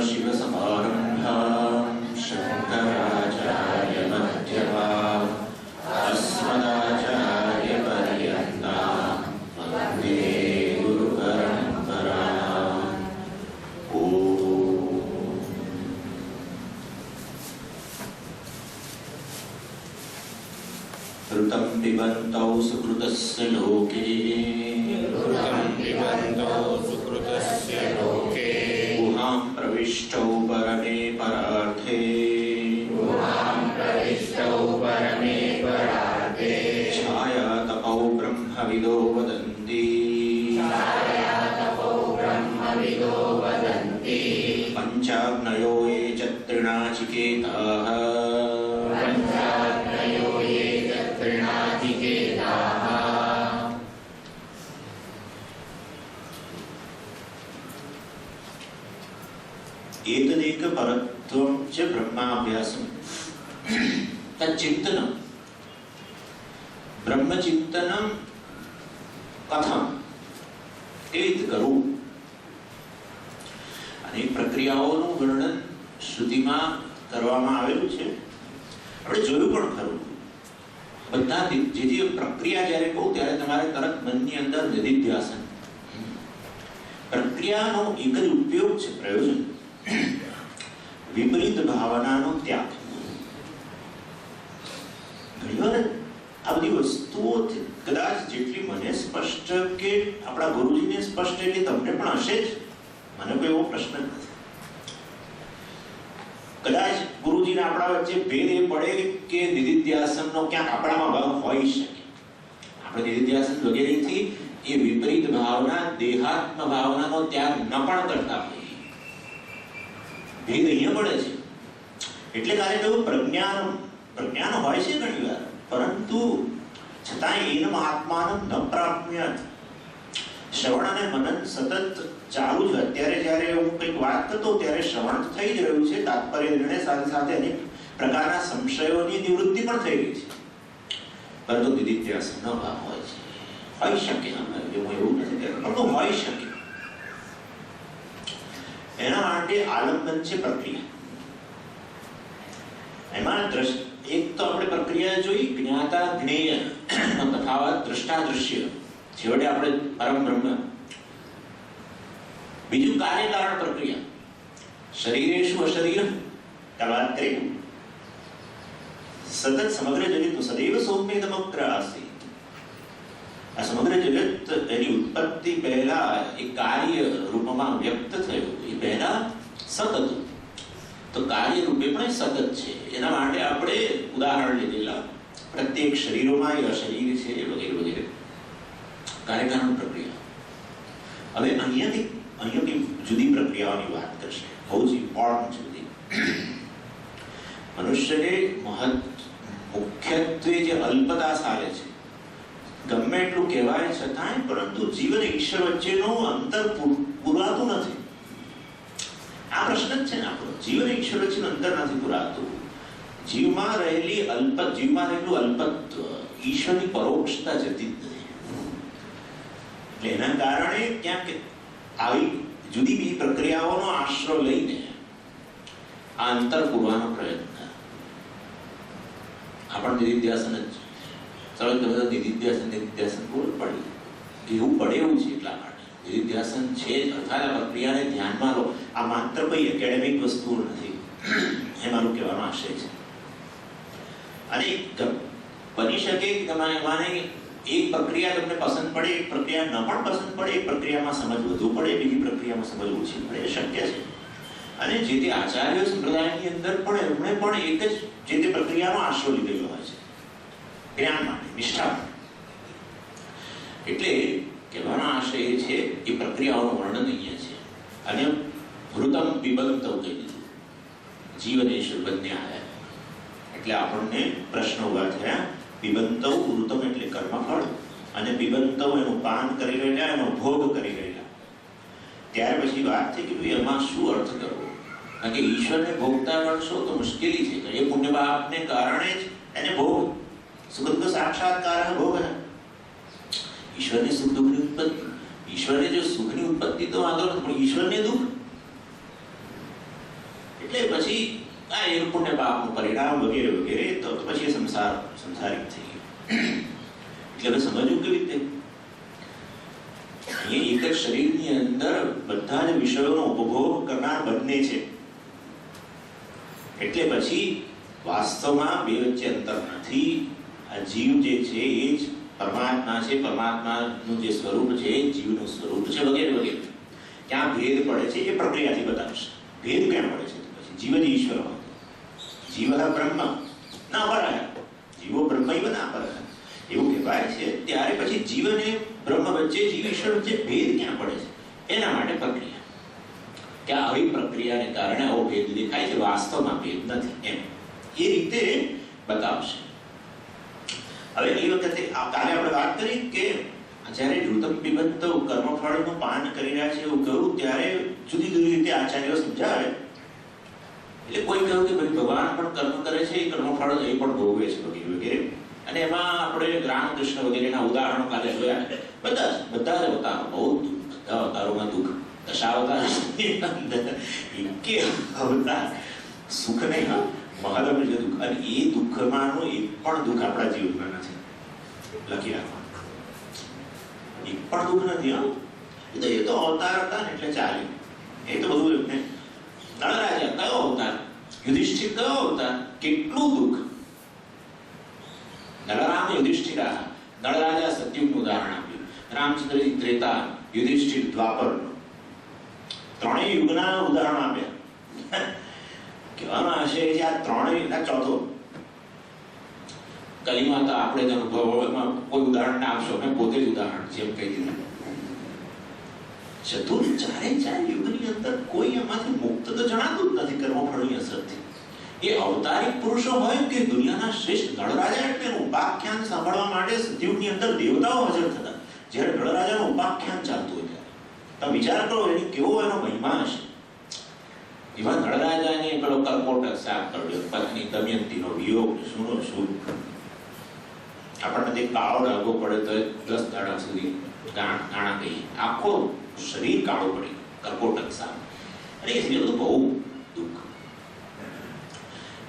शिवसमारम्भां शङ्कराचार्यमध्यमाम् अस्मदाचार्यपर्यन्तां वन्दे गुरुपरम्पराम्। ऋतं पिबन्तौ सुकृतस्य लोके गुहां प्रविष्टौ परमे परार्थे छायातपौ ब्रह्मविदो वदन्ति पञ्चाग्नयो ये च त्रिणाचिकेताः एतदेक परत्वं च ब्रह्माभ्यासं तच्चिन्तनं ब्रह्मचिन्तनं कथं एत करू અને પ્રક્રિયાઓનું વર્ણન શ્રુતિમાં કરવામાં આવેલું છે. આપણે જોયું પણ ખરું બધા જે પ્રક્રિયા જ્યારે કહું ત્યારે તમારે તરત મનની અંદર નિધિધ્યાસન પ્રક્રિયાનો એક જ ઉપયોગ છે, પ્રયોજન વિપરીત ભાવનાનો ત્યાગ. ઘણીવાર આ બધી વસ્તુઓ કદાચ જેટલી મને સ્પષ્ટ કે આપણા ગુરુજીને સ્પષ્ટ એટલી તમને પણ હશે જ. મને કોઈ એવો પ્રશ્ન નથી. કદાચ ગુરુજીને આપણા વચ્ચે ભેદ એ પડે કે નિધિધ્યાસનનો ક્યાંક આપણામાં ભાવ હોઈ શકે. આપણે નિધિધ્યાસન વગેરેથી એ વિપરીત ભાવના દેહાત્મ ભાવનાનો ત્યાગ ન પણ કરતા હોય. ભેદ અહીંયા મળે છે. એટલે કાલે કહ્યું પ્રજ્ઞાન હોય છે ઘણી વાર, પરંતુ છતાં એનમ આત્માનમ ન પ્રાપ્યત. શ્રવણ અને મનન સતત ચાલુ છે. અત્યારે જ્યારે હું કંઈક વાત કરતો ત્યારે શ્રવણ થઈ જ રહ્યું છે, તાત્પર્ય નિર્ણય સાથે સાથે અનેક પ્રકારના સંશયોની નિવૃત્તિ પણ થઈ રહી છે, પરંતુ નિધિધ્યાસન ન ભાવ હોય છે. હોઈ શકે, હું એવું નથી કહેતો, પરંતુ હોઈ શકે. એના માટે આલંબન છે પ્રક્રિયા. એમાં એક તો આપણે પ્રક્રિયા જોઈ જ્ઞાતા જ્ઞેય નો તફાવત, દ્રષ્ટા દ્રશ્ય, છેવટે આપણે પરમ બ્રહ્મ. બીજું કાર્યકારણ પ્રક્રિયા, શરીરેષુ અશરીર વાત કરી. સતત સમગ્ર જગતનું સદૈવ સૌમ્યદમગ્ર આસીત. આ સમગ્ર જગત એની ઉત્પત્તિ પહેલા એક કાર્ય રૂપમાં વ્યક્ત થયું, એ પહેલા સતત હતું, તો કાર્ય રૂપે પણ સતત છે. એના માટે આપણે ઉદાહરણ લીધેલા પ્રત્યેક શરીરોમાં એ અશરીર છે વગેરે વગેરે. કાર્યકારણ પ્રક્રિયા. હવે અહીંયાથી જુદી પ્રક્રિયાઓની વાત કરશે, બહુ જ ઇમ્પોર્ટન્ટ જુદી. મનુષ્યને મુખ્યત્વે જે અલ્પતા સારે છે, ગમે એટલું કહેવાય છતાંય, પરંતુ જીવન ઈશ્વર વચ્ચેનું અંતર પૂરાતું નથી. આ પ્રશ્ન જ છે ને આપણો. જીવન ઈશ્વર વચ્ચેનું અંતર નથી પૂરાતું. જીવમાં રહેલું અલ્પત્વ, ઈશ્વરની પરોક્ષતા જતી જ નથી. એટલે એના કારણે ક્યાંક આવી જુદી બીજી પ્રક્રિયાઓનો આશરો લઈને આ અંતર પૂરવાનો પ્રયત્ન. આપણ નિધિધ્યાસન જ ચાલો, તમે તો નિધિધ્યાસન પૂરું પડી એવું પડે એવું છે. એટલા માટે નિધિધ્યાસન છે જ, અર્થાત આ પ્રક્રિયાને ધ્યાનમાં લો. આ માત્ર કોઈ એકેડેમિક વસ્તુ નથી, એ મારું કહેવાનો આશય છે. અને બની શકે કે તમારે એક પ્રક્રિયા તમને પસંદ પડે, એક પ્રક્રિયા ન પણ પસંદ પડે, એક પ્રક્રિયામાં સમજ વધુ પડે, બીજી પ્રક્રિયામાં સમજ ઓછી પડે, એ શક્ય છે. અને જે તે આચાર્ય સંપ્રદાયની અંદર પણ એમણે પણ એક જ જે તે પ્રક્રિયાનો આશરો લીધેલો હોય છે, જ્ઞાન માટે, નિષ્ઠા માટે. એટલે કહેવાનો આશય એ છે, એ પ્રક્રિયાઓનું વર્ણન અહીંયા છે. અને વૃતમ પિબંતૌ કહી દીધું, જીવનેશ્વર બંને આવ્યા. એટલે આપણને પ્રશ્ન ઉભા થયા. પિબંતૌ, વૃતમ એટલે કર્મફળ, અને પિબંતૌ એનું પાન કરી રહેલા, એનો ભોગ કરી રહેલા. ત્યાર પછી વાત થઈ કે ભાઈ એમાં શું અર્થ કરવો, કારણ કે ઈશ્વરને ભોગતા ગણશો તો મુશ્કેલી છે. એ પુણ્ય પાપને કારણે જ એને ભોગ, સુગંધ સાક્ષાત્કાર ભોગ. ઈશ્વરની સુખ દુઃખની ઉત્પત્તિ, ઈશ્વરને જો સુખની ઉત્પત્તિ તો વાંધો નથી, પણ ઈશ્વરને દુઃખ એટલે પછી આ એ પુણ્ય પાપનું પરિણામ વગેરે વગેરે, તો પછી સંસારિક થઈ ગયો. એટલે હવે સમજવું કેવી રીતે? અહીં એક જ શરીરની અંદર બધા જ વિષયોનો ઉપભોગ કરનાર બંને છે. એટલે પછી વાસ્તવમાં બે વચ્ચે અંતર નથી. આ જીવ જે છે એ જ પરમાત્મા છે, પરમાત્માનું જે સ્વરૂપ છે એ જીવનું સ્વરૂપ છે વગેરે વગેરે. ક્યાં ભેદ પડે છે એ પ્રક્રિયાથી બતાવશે. ભેદ ક્યાં પડે છે? પછી જીવ જ ઈશ્વર હોય, જીવ બ્રહ્મ ના પરહ, જીવો બ્રહ્મૈવ ના પરહ એવું કહેવાય છે. ત્યારે પછી જીવ અને બ્રહ્મ વચ્ચે, જીવ ઈશ્વર વચ્ચે ભેદ ક્યાં પડે છે? એના માટે પ્રક્રિયા, કે આવી પ્રક્રિયાને કારણે આવો ભેદ દેખાય છે, વાસ્તવમાં ભેદ નથી એમ એ રીતે બતાવશે. હવે એ વખતે કાલે આપણે વાત કરી કે જ્યારે ઋતમ પિબંત કર્મફળનું પાન કરી રહ્યા છે એવું કહ્યું, ત્યારે જુદી જુદી રીતે આચાર્યો સમજાવે. એટલે કોઈ કહ્યું કે ભાઈ ભગવાન પણ કર્મ કરે છે, એ કર્મફળ એ પણ ભોગવે છે વગેરે વગેરે. અને એમાં આપણે રામકૃષ્ણ વગેરેના ઉદાહરણો કાલે જોયા. બધા જ અવતારો, બહુ દુઃખ, બધા અવતારોમાં દુઃખ. દશાવતાર એકે અવતાર સુખ નહીં, મહાદમ છે દુઃખ. અને એ દુઃખમાંનું એક પણ દુઃખ આપણા જીવનમાં નથી. લખી રાખવાનું, એક પણ દુઃખ નથી. એ તો અવતાર હતા ને એટલે ચાલે. એ તો બધું એમને નળરાજા કયો અવતાર, યુધિષ્ઠિર કયો અવતાર, કેટલું દુઃખ. નળરામ યુધિષ્ઠિરા, નળરાજા સત્યુગનું ઉદાહરણ આપ્યું, રામચંદ્ર ત્રેતા, યુધિષ્ઠિર દ્વાપરનું, ત્રણેય યુગના ઉદાહરણ આપ્યા. કહેવાનો આશય છે આ ત્રણેય, ચોથો કલીમાં તો આપણે જ અનુભવોમાં કોઈ ઉદાહરણ ના આપશો, મેં પોતે જ ઉદાહરણ જેમ કહી દીધું. ચતુર ચારે ચાર યુગની અંદર કોઈ એમાંથી મુક્ત તો જણાતું જ નથી કર્મફળની અસરથી. એ અવતારિક પુરુષો હોય કે દુનિયાના શ્રેષ્ઠ નળરાજા, એટલે ઉપાખ્યાન સાંભળવા માટે સતયુગની અંદર દેવતાઓ હાજર થતા. જ્યારે નળરાજાનું ઉપાખ્યાન ચાલતું હોય ત્યારે તમે વિચાર કરો એની કેવો એનો મહિમા હશે. એવા નળરાજાને પેલો કર્કોટક સાપ કર્યો, પત્ની દમયંતીનો વિયોગ, શુંનો શું. આપણને તે કાળો ડાઘો પડે તો 10 દાડા સુધી ગાણા કહીએ, આખો શરીર કાળો પડી કર્કોટક સાપ. અને એ બધું બહુ દુઃખ.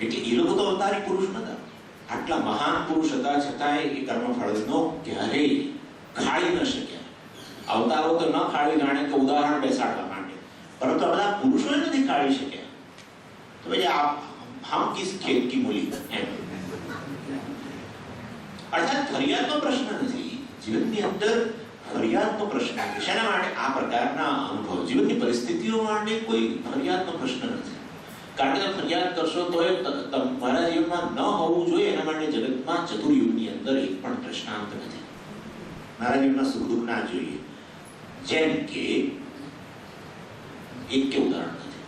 એટલે એ લોકો તો અવતારી પુરુષ નતા, આટલા મહાન પુરુષ હતા છતાંય એ કર્મફળનો ક્યારેય ખાળી ન શક્યા. અવતારો તો ન ખાળી જાણે કે ઉદાહરણ બેસાડવા માટે, પરંતુ આ બધા પુરુષો નથી ખાળી શક્યા. તો ભાઈ હમ કિસ ખેત કી મૂલી એમ. અર્થાત ફરિયાદનો પ્રશ્ન નથી જીવનની અંદર, ફરિયાદનો પ્રશ્ન નથી. શેના માટે? આ પ્રકારના અનુભવ, જીવનની પરિસ્થિતિઓ માટે કોઈ ફરિયાદનો પ્રશ્ન નથી. કારણ કે ફરિયાદ કરશો તો એ તમારા જીવનમાં ન હોવું જોઈએ. એના માટે જગતમાં ચતુર્યુગની અંદર એક પણ દ્રષ્ટાંત નથી. મારા જીવનમાં સુખ દુઃખ ના જોઈએ, જેમ કે એક કે ઉદાહરણ નથી,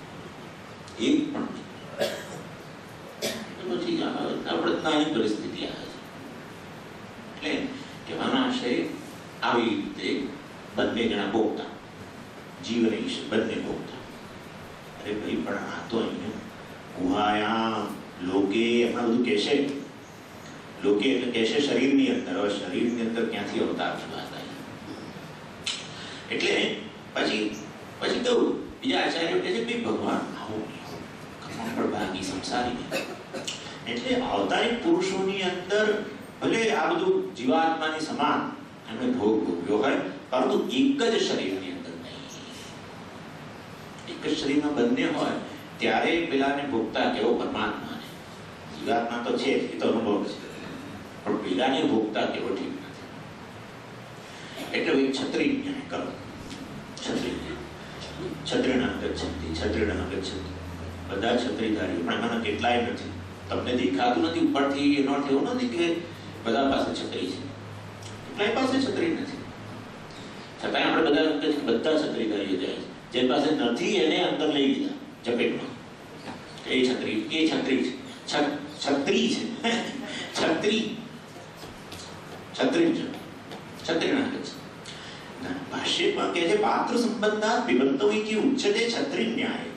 એક પણ નહીં. પછી આપણે નાની પરિસ્થિતિ આવે છે. એટલે કહેવાનો આશય આવી રીતે બંને જણા ભોગતા, જીવ અને ઈશ્વર બંને ભોગતા. અરે ભાઈ પણ આ તો અહીંયા ગુહાયામ લોકે હમણાં બધું કહેશે. લોકે એટલે કહેશે શરીરની અંદર. હવે શરીરની અંદર ક્યાંથી અવતાર થતા હતા? એટલે પછી કહ્યું બીજા આચાર્યો કહે છે ભાઈ ભગવાન આવું કર્મફળ ભાગી સંસારી. એટલે અવતારિક પુરુષોની અંદર ભલે આ બધું જીવાત્માની સમાન એમણે ભોગ ભોગ્યો હોય, પરંતુ એક જ શરીરની અંદર નહીં. એક જ શરીરમાં બંને હોય ત્યારે પેલાને ભોગતા કેવો પરમાત્માને. જીવાત્મા તો છે, એ તો અનુભવ છે, પણ પેલાને ભોગતા કેવો ઠીક નથી. એટલે એક છત્રી ન્યાય કરો. છત્રીના ગચ્છન્તિ, છત્રીના ગચ્છન્તિ. બધા છત્રીધારીઓ, પણ એમાંના કેટલાય નથી. તમને દેખાતું નથી ઉપરથી, એનો અર્થ એવો નથી કે બધા પાસે છત્રી છે. કેટલાય પાસે છત્રી નથી. છતાંય આપણે બધા છત્રીધારીઓ જાય છે. જે પાસે નથી એને અંદર લઈ લીધા ઝપેટમાં. એ છત્રી છે, છત્રી છત્રીના છે. ભાષ્યમાં કહે છે પાત્ર સંબંધાત વિબંધો ઇતિ ઉચ્યતે છત્રી ન્યાય.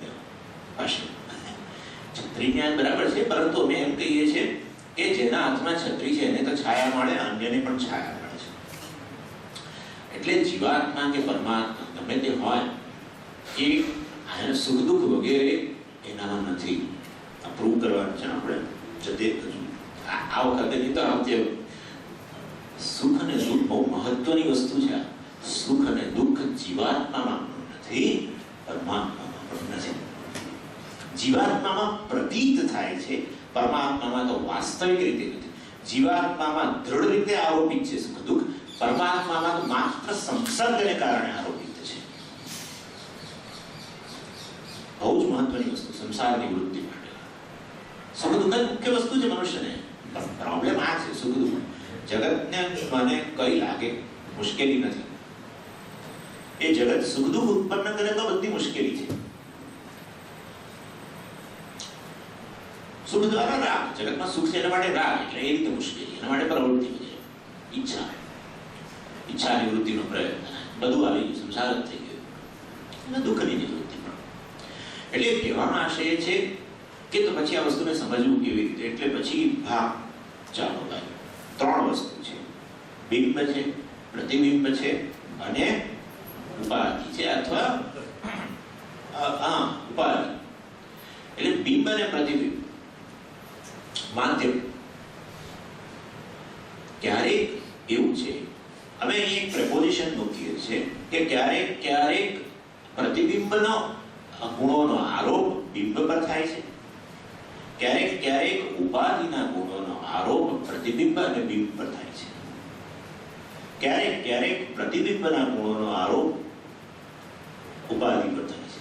ભાષ્ય છત્રી ન્યાય બરાબર છે, પરંતુ અમે એમ કહીએ છીએ કે જેના હાથમાં છત્રી છે એને તો છાયા મળે, અન્યને પણ છાયા મળે છે. એટલે જીવાત્મા કે પરમાત્મા ગમે તે હોય, એ સુખ દુઃખ વગેરે એનામાં નથી. આ પ્રૂવ કરવાનું છે આપણે જતે આ વખતે. નહીં તો આમ સુખ અને દુઃખ બહુ મહત્વની વસ્તુ છે. સુખ અને દુઃખ જીવાત્મામાં નથી, પરમાત્મામાં પણ નથી. જીવાત્મામાં પ્રતીત થાય છે, પરમાત્મામાં તો વાસ્તવિક રીતે નથી. જીવાત્મામાં દ્રઢ રીતે આરોપિત છે સુખ દુઃખ, પરમાત્મામાં તો માત્ર સંસર્ગને કારણે આરોપિત છે. બહુ જ મહત્વની વસ્તુ સંસારની વૃત્તિ માટે. સુખ દુઃખ મુખ્ય વસ્તુ છે મનુષ્યને. પ્રોબ્લેમ આ છે સુખ દુઃખ. જગતને મને કઈ લાગે મુશ્કેલી નથી. એ જગત સુખ દુઃખ ઉત્પન્ન કરે તો બધી મુશ્કેલી છે. સુખ દ્વારા રાગ, જગતમાં સુખ છે એના માટે રાગ, એટલે એ રીતે મુશ્કેલી. એના માટે પ્રવૃત્તિ છે, ઈચ્છા, ઈચ્છા નિવૃત્તિનો પ્રયત્ન, બધું આવી ગયું, સંસાર જ થઈ ગયો. અને દુઃખની નિવૃત્તિ પણ. એટલે કહેવાનો આશય છે કે તો પછી આ વસ્તુને સમજવું કેવી રીતે. એટલે પછી ભાગ ચાલો ભાઈ, ત્રણ વસ્તુ છે. બિંબ છે, પ્રતિબિંબ છે અને ઉપાધિ છે, અથવા ઉપાધિ. એટલે બિંબ અને પ્રતિબિંબ માધ્યમ. ક્યારેક એવું છે, અમે અહીં એક પ્રેપોઝિશન મૂકીએ છીએ કે ક્યારેક ક્યારેક પ્રતિબિંબનો ગુણોનો આરોપ બિંબ પર થાય છે, ક્યારેક ક્યારેક ઉપાધિના ગુણોનો આરોપ પ્રતિબિંબ અને બિંબ પર થાય છે, ક્યારેક ક્યારેક પ્રતિબિંબના ગુણોનો આરોપ ઉપાધિ પર થાય છે.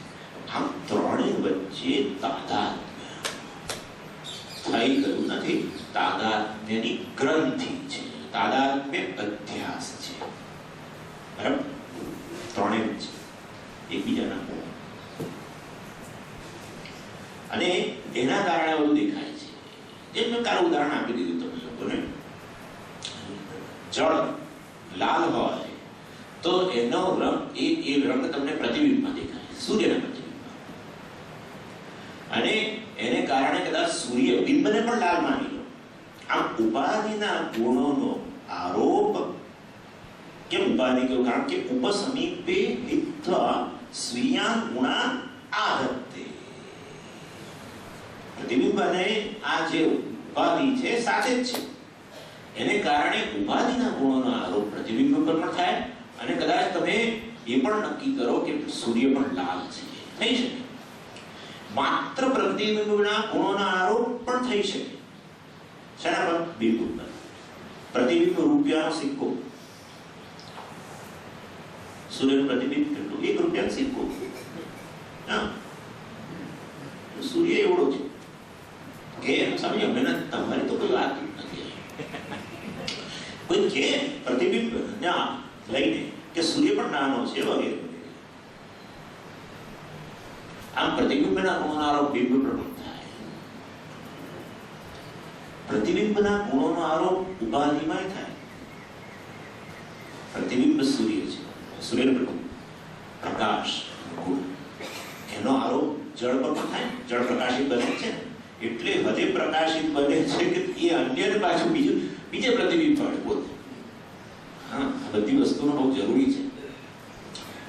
આમ ત્રણેય વચ્ચે તાદાત્મ્ય થઈ ગયું નથી. તાદાત્મ્યની ગ્રંથિ છે, તાદાત્મ્ય અધ્યાસ છે. બરાબર? ત્રણેય વચ્ચે એકબીજાના ગુણ, અને એના કારણે બધું દેખાય છે. જેમ મેં કાલે ઉદાહરણ આપી દીધું તમે લોકોને. જળ લાલ હોય તો એનો રંગ એ રંગ તમને પ્રતિબિંબમાં દેખાય, સૂર્યના પ્રતિબિંબમાં. અને એને કારણે કદાચ સૂર્ય બિંબને પણ લાલ માની લો. આમ ઉપાધિના ગુણોનો આરોપ કેમ ઉપાધિ કહ્યું? કારણ કે ઉપસમીપે હિત્વા સ્વીયા ગુણા આધત્તે. પ્રતિબિંબ અને આ જે ઉપાધિ છે સાથે જ છે. એને કારણે ઉપાધિના ગુણોનો આરોપ પ્રતિબિંબ પર પણ થાય, અને કદાચ તમે એ પણ નક્કી કરો કે સૂર્ય પણ લાલ છે, થઈ શકે. માત્ર પ્રતિબિંબના ગુણોના આરોપ પણ થઈ શકે. શેના પર? બિંબ પર. પ્રતિબિંબ રૂપિયાનો સિક્કો, સૂર્યનું પ્રતિબિંબ કેટલું? 1 રૂપિયાનો સિક્કો. હા, સૂર્ય એવડો છે કે સમજો મને તમારી તો કોઈ વાત નથી. કોઈ કે પ્રતિબિંબ ના લઈને કે સૂર્ય પણ નાનો છે વગેરે. આમ પ્રતિબિંબના ગુણોનો આરોપ બિંબ પર થાય, પ્રતિબિંબના ગુણોનો આરોપ ઉપાધિમાં થાય. પ્રતિબિંબ સૂર્ય છે, સૂર્યનો પ્રકાશ ગુણ, એનો આરોપ જળ પર પણ થાય. જળ પ્રકાશિત બને છે, એટલે હદે પ્રકાશિત બને છે કે એ અન્યને પાછું બીજે પ્રતિબિંબ પડે પોતે. હા, આ બધી વસ્તુનો બહુ જરૂરી છે.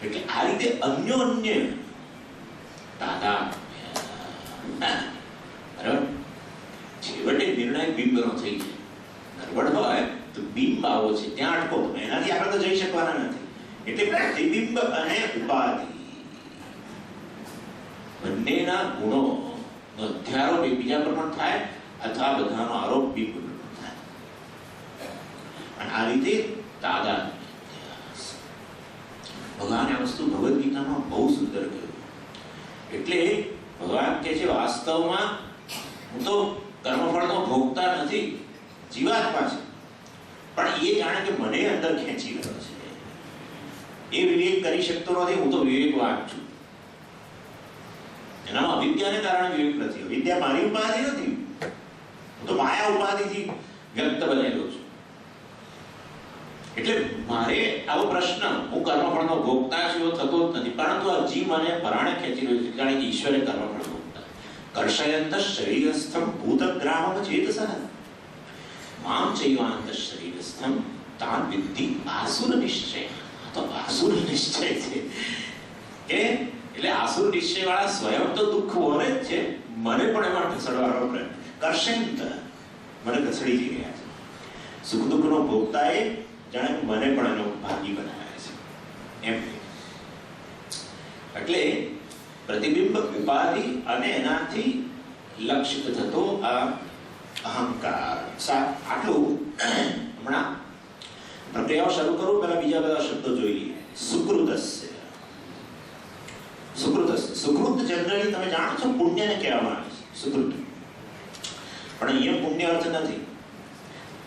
એટલે આ રીતે અન્યોન્ય તાદાત્મ્ય. બરાબર? છેવટે નિર્ણય બિંબનો થઈ જાય. ગરબડ હોય તો બિંબ આવો છે ત્યાં અટકો, એનાથી આગળ તો જઈ શકવાના નથી. એટલે પ્રતિબિંબ અને ઉપાધિ બંનેના ગુણો અધ્યારોપ એકબીજા પર પણ થાય, અથવા બધાનો આરોપ બિંબ પર પણ થાય. અને આ રીતે તાદાત્મ્ય. ભગવાન આ વસ્તુ ભગવદ્ ગીતામાં બહુ સુંદર કહ્યું. એટલે ભગવાન કહે છે વાસ્તવમાં હું તો કર્મફળનો ભોગતા નથી, જીવાત્મા છે, પણ એ જાણે કે મને અંદર ખેંચી રહ્યો છે. એ વિવેક કરી શકતો નથી, હું તો વિવેકવાન છું. એનામાં અવિદ્યાને કારણે વિવેક નથી. અવિદ્યા મારી ઉપાધિ નથી, હું તો માયા ઉપાધિથી વ્યક્ત બનેલો છું. એટલે મારે આવો પ્રશ્ન, હું કર્મફળનો ભોગતા છું એવો થતો જ નથી, પરંતુ આ જીવ મને પરાણે ખેંચી રહ્યો છે, કારણ કે ઈશ્વરે કર્મફળ ભોગતા. કર્ષયંત શરીરસ્થમ ભૂતગ્રામમ ચેતસઃ મામ ચૈવાંત શરીરસ્થમ તાન વિદ્ધિ આસુર નિશ્ચય. તો આસુર નિશ્ચય છે કે એટલે આસુર નિશ્ચયવાળા સ્વયં તો દુઃખ વરે જ છે, મને પણ એમાં ઢસડવાનો પ્રયત્ન કરશે. મને ઘસડી જઈ રહ્યા છે. સુખ દુઃખનો ભોગતા એ જાણે મને પણ એનો ભાગી બનાવ્યા છે એમ. એટલે પ્રતિબિંબ, ઉપાધિ અને એનાથી લક્ષિત થતો આ અહંકાર. આટલું હમણાં પ્રક્રિયાઓ શરૂ કરું પહેલા બીજા બધા શબ્દો જોઈ લઈએ. સુકૃતસ્ય. સુકૃત જનરલી તમે જાણો છો પુણ્યને કહેવામાં આવે છે સુકૃત. પણ અહીંયા પુણ્ય અર્થ નથી.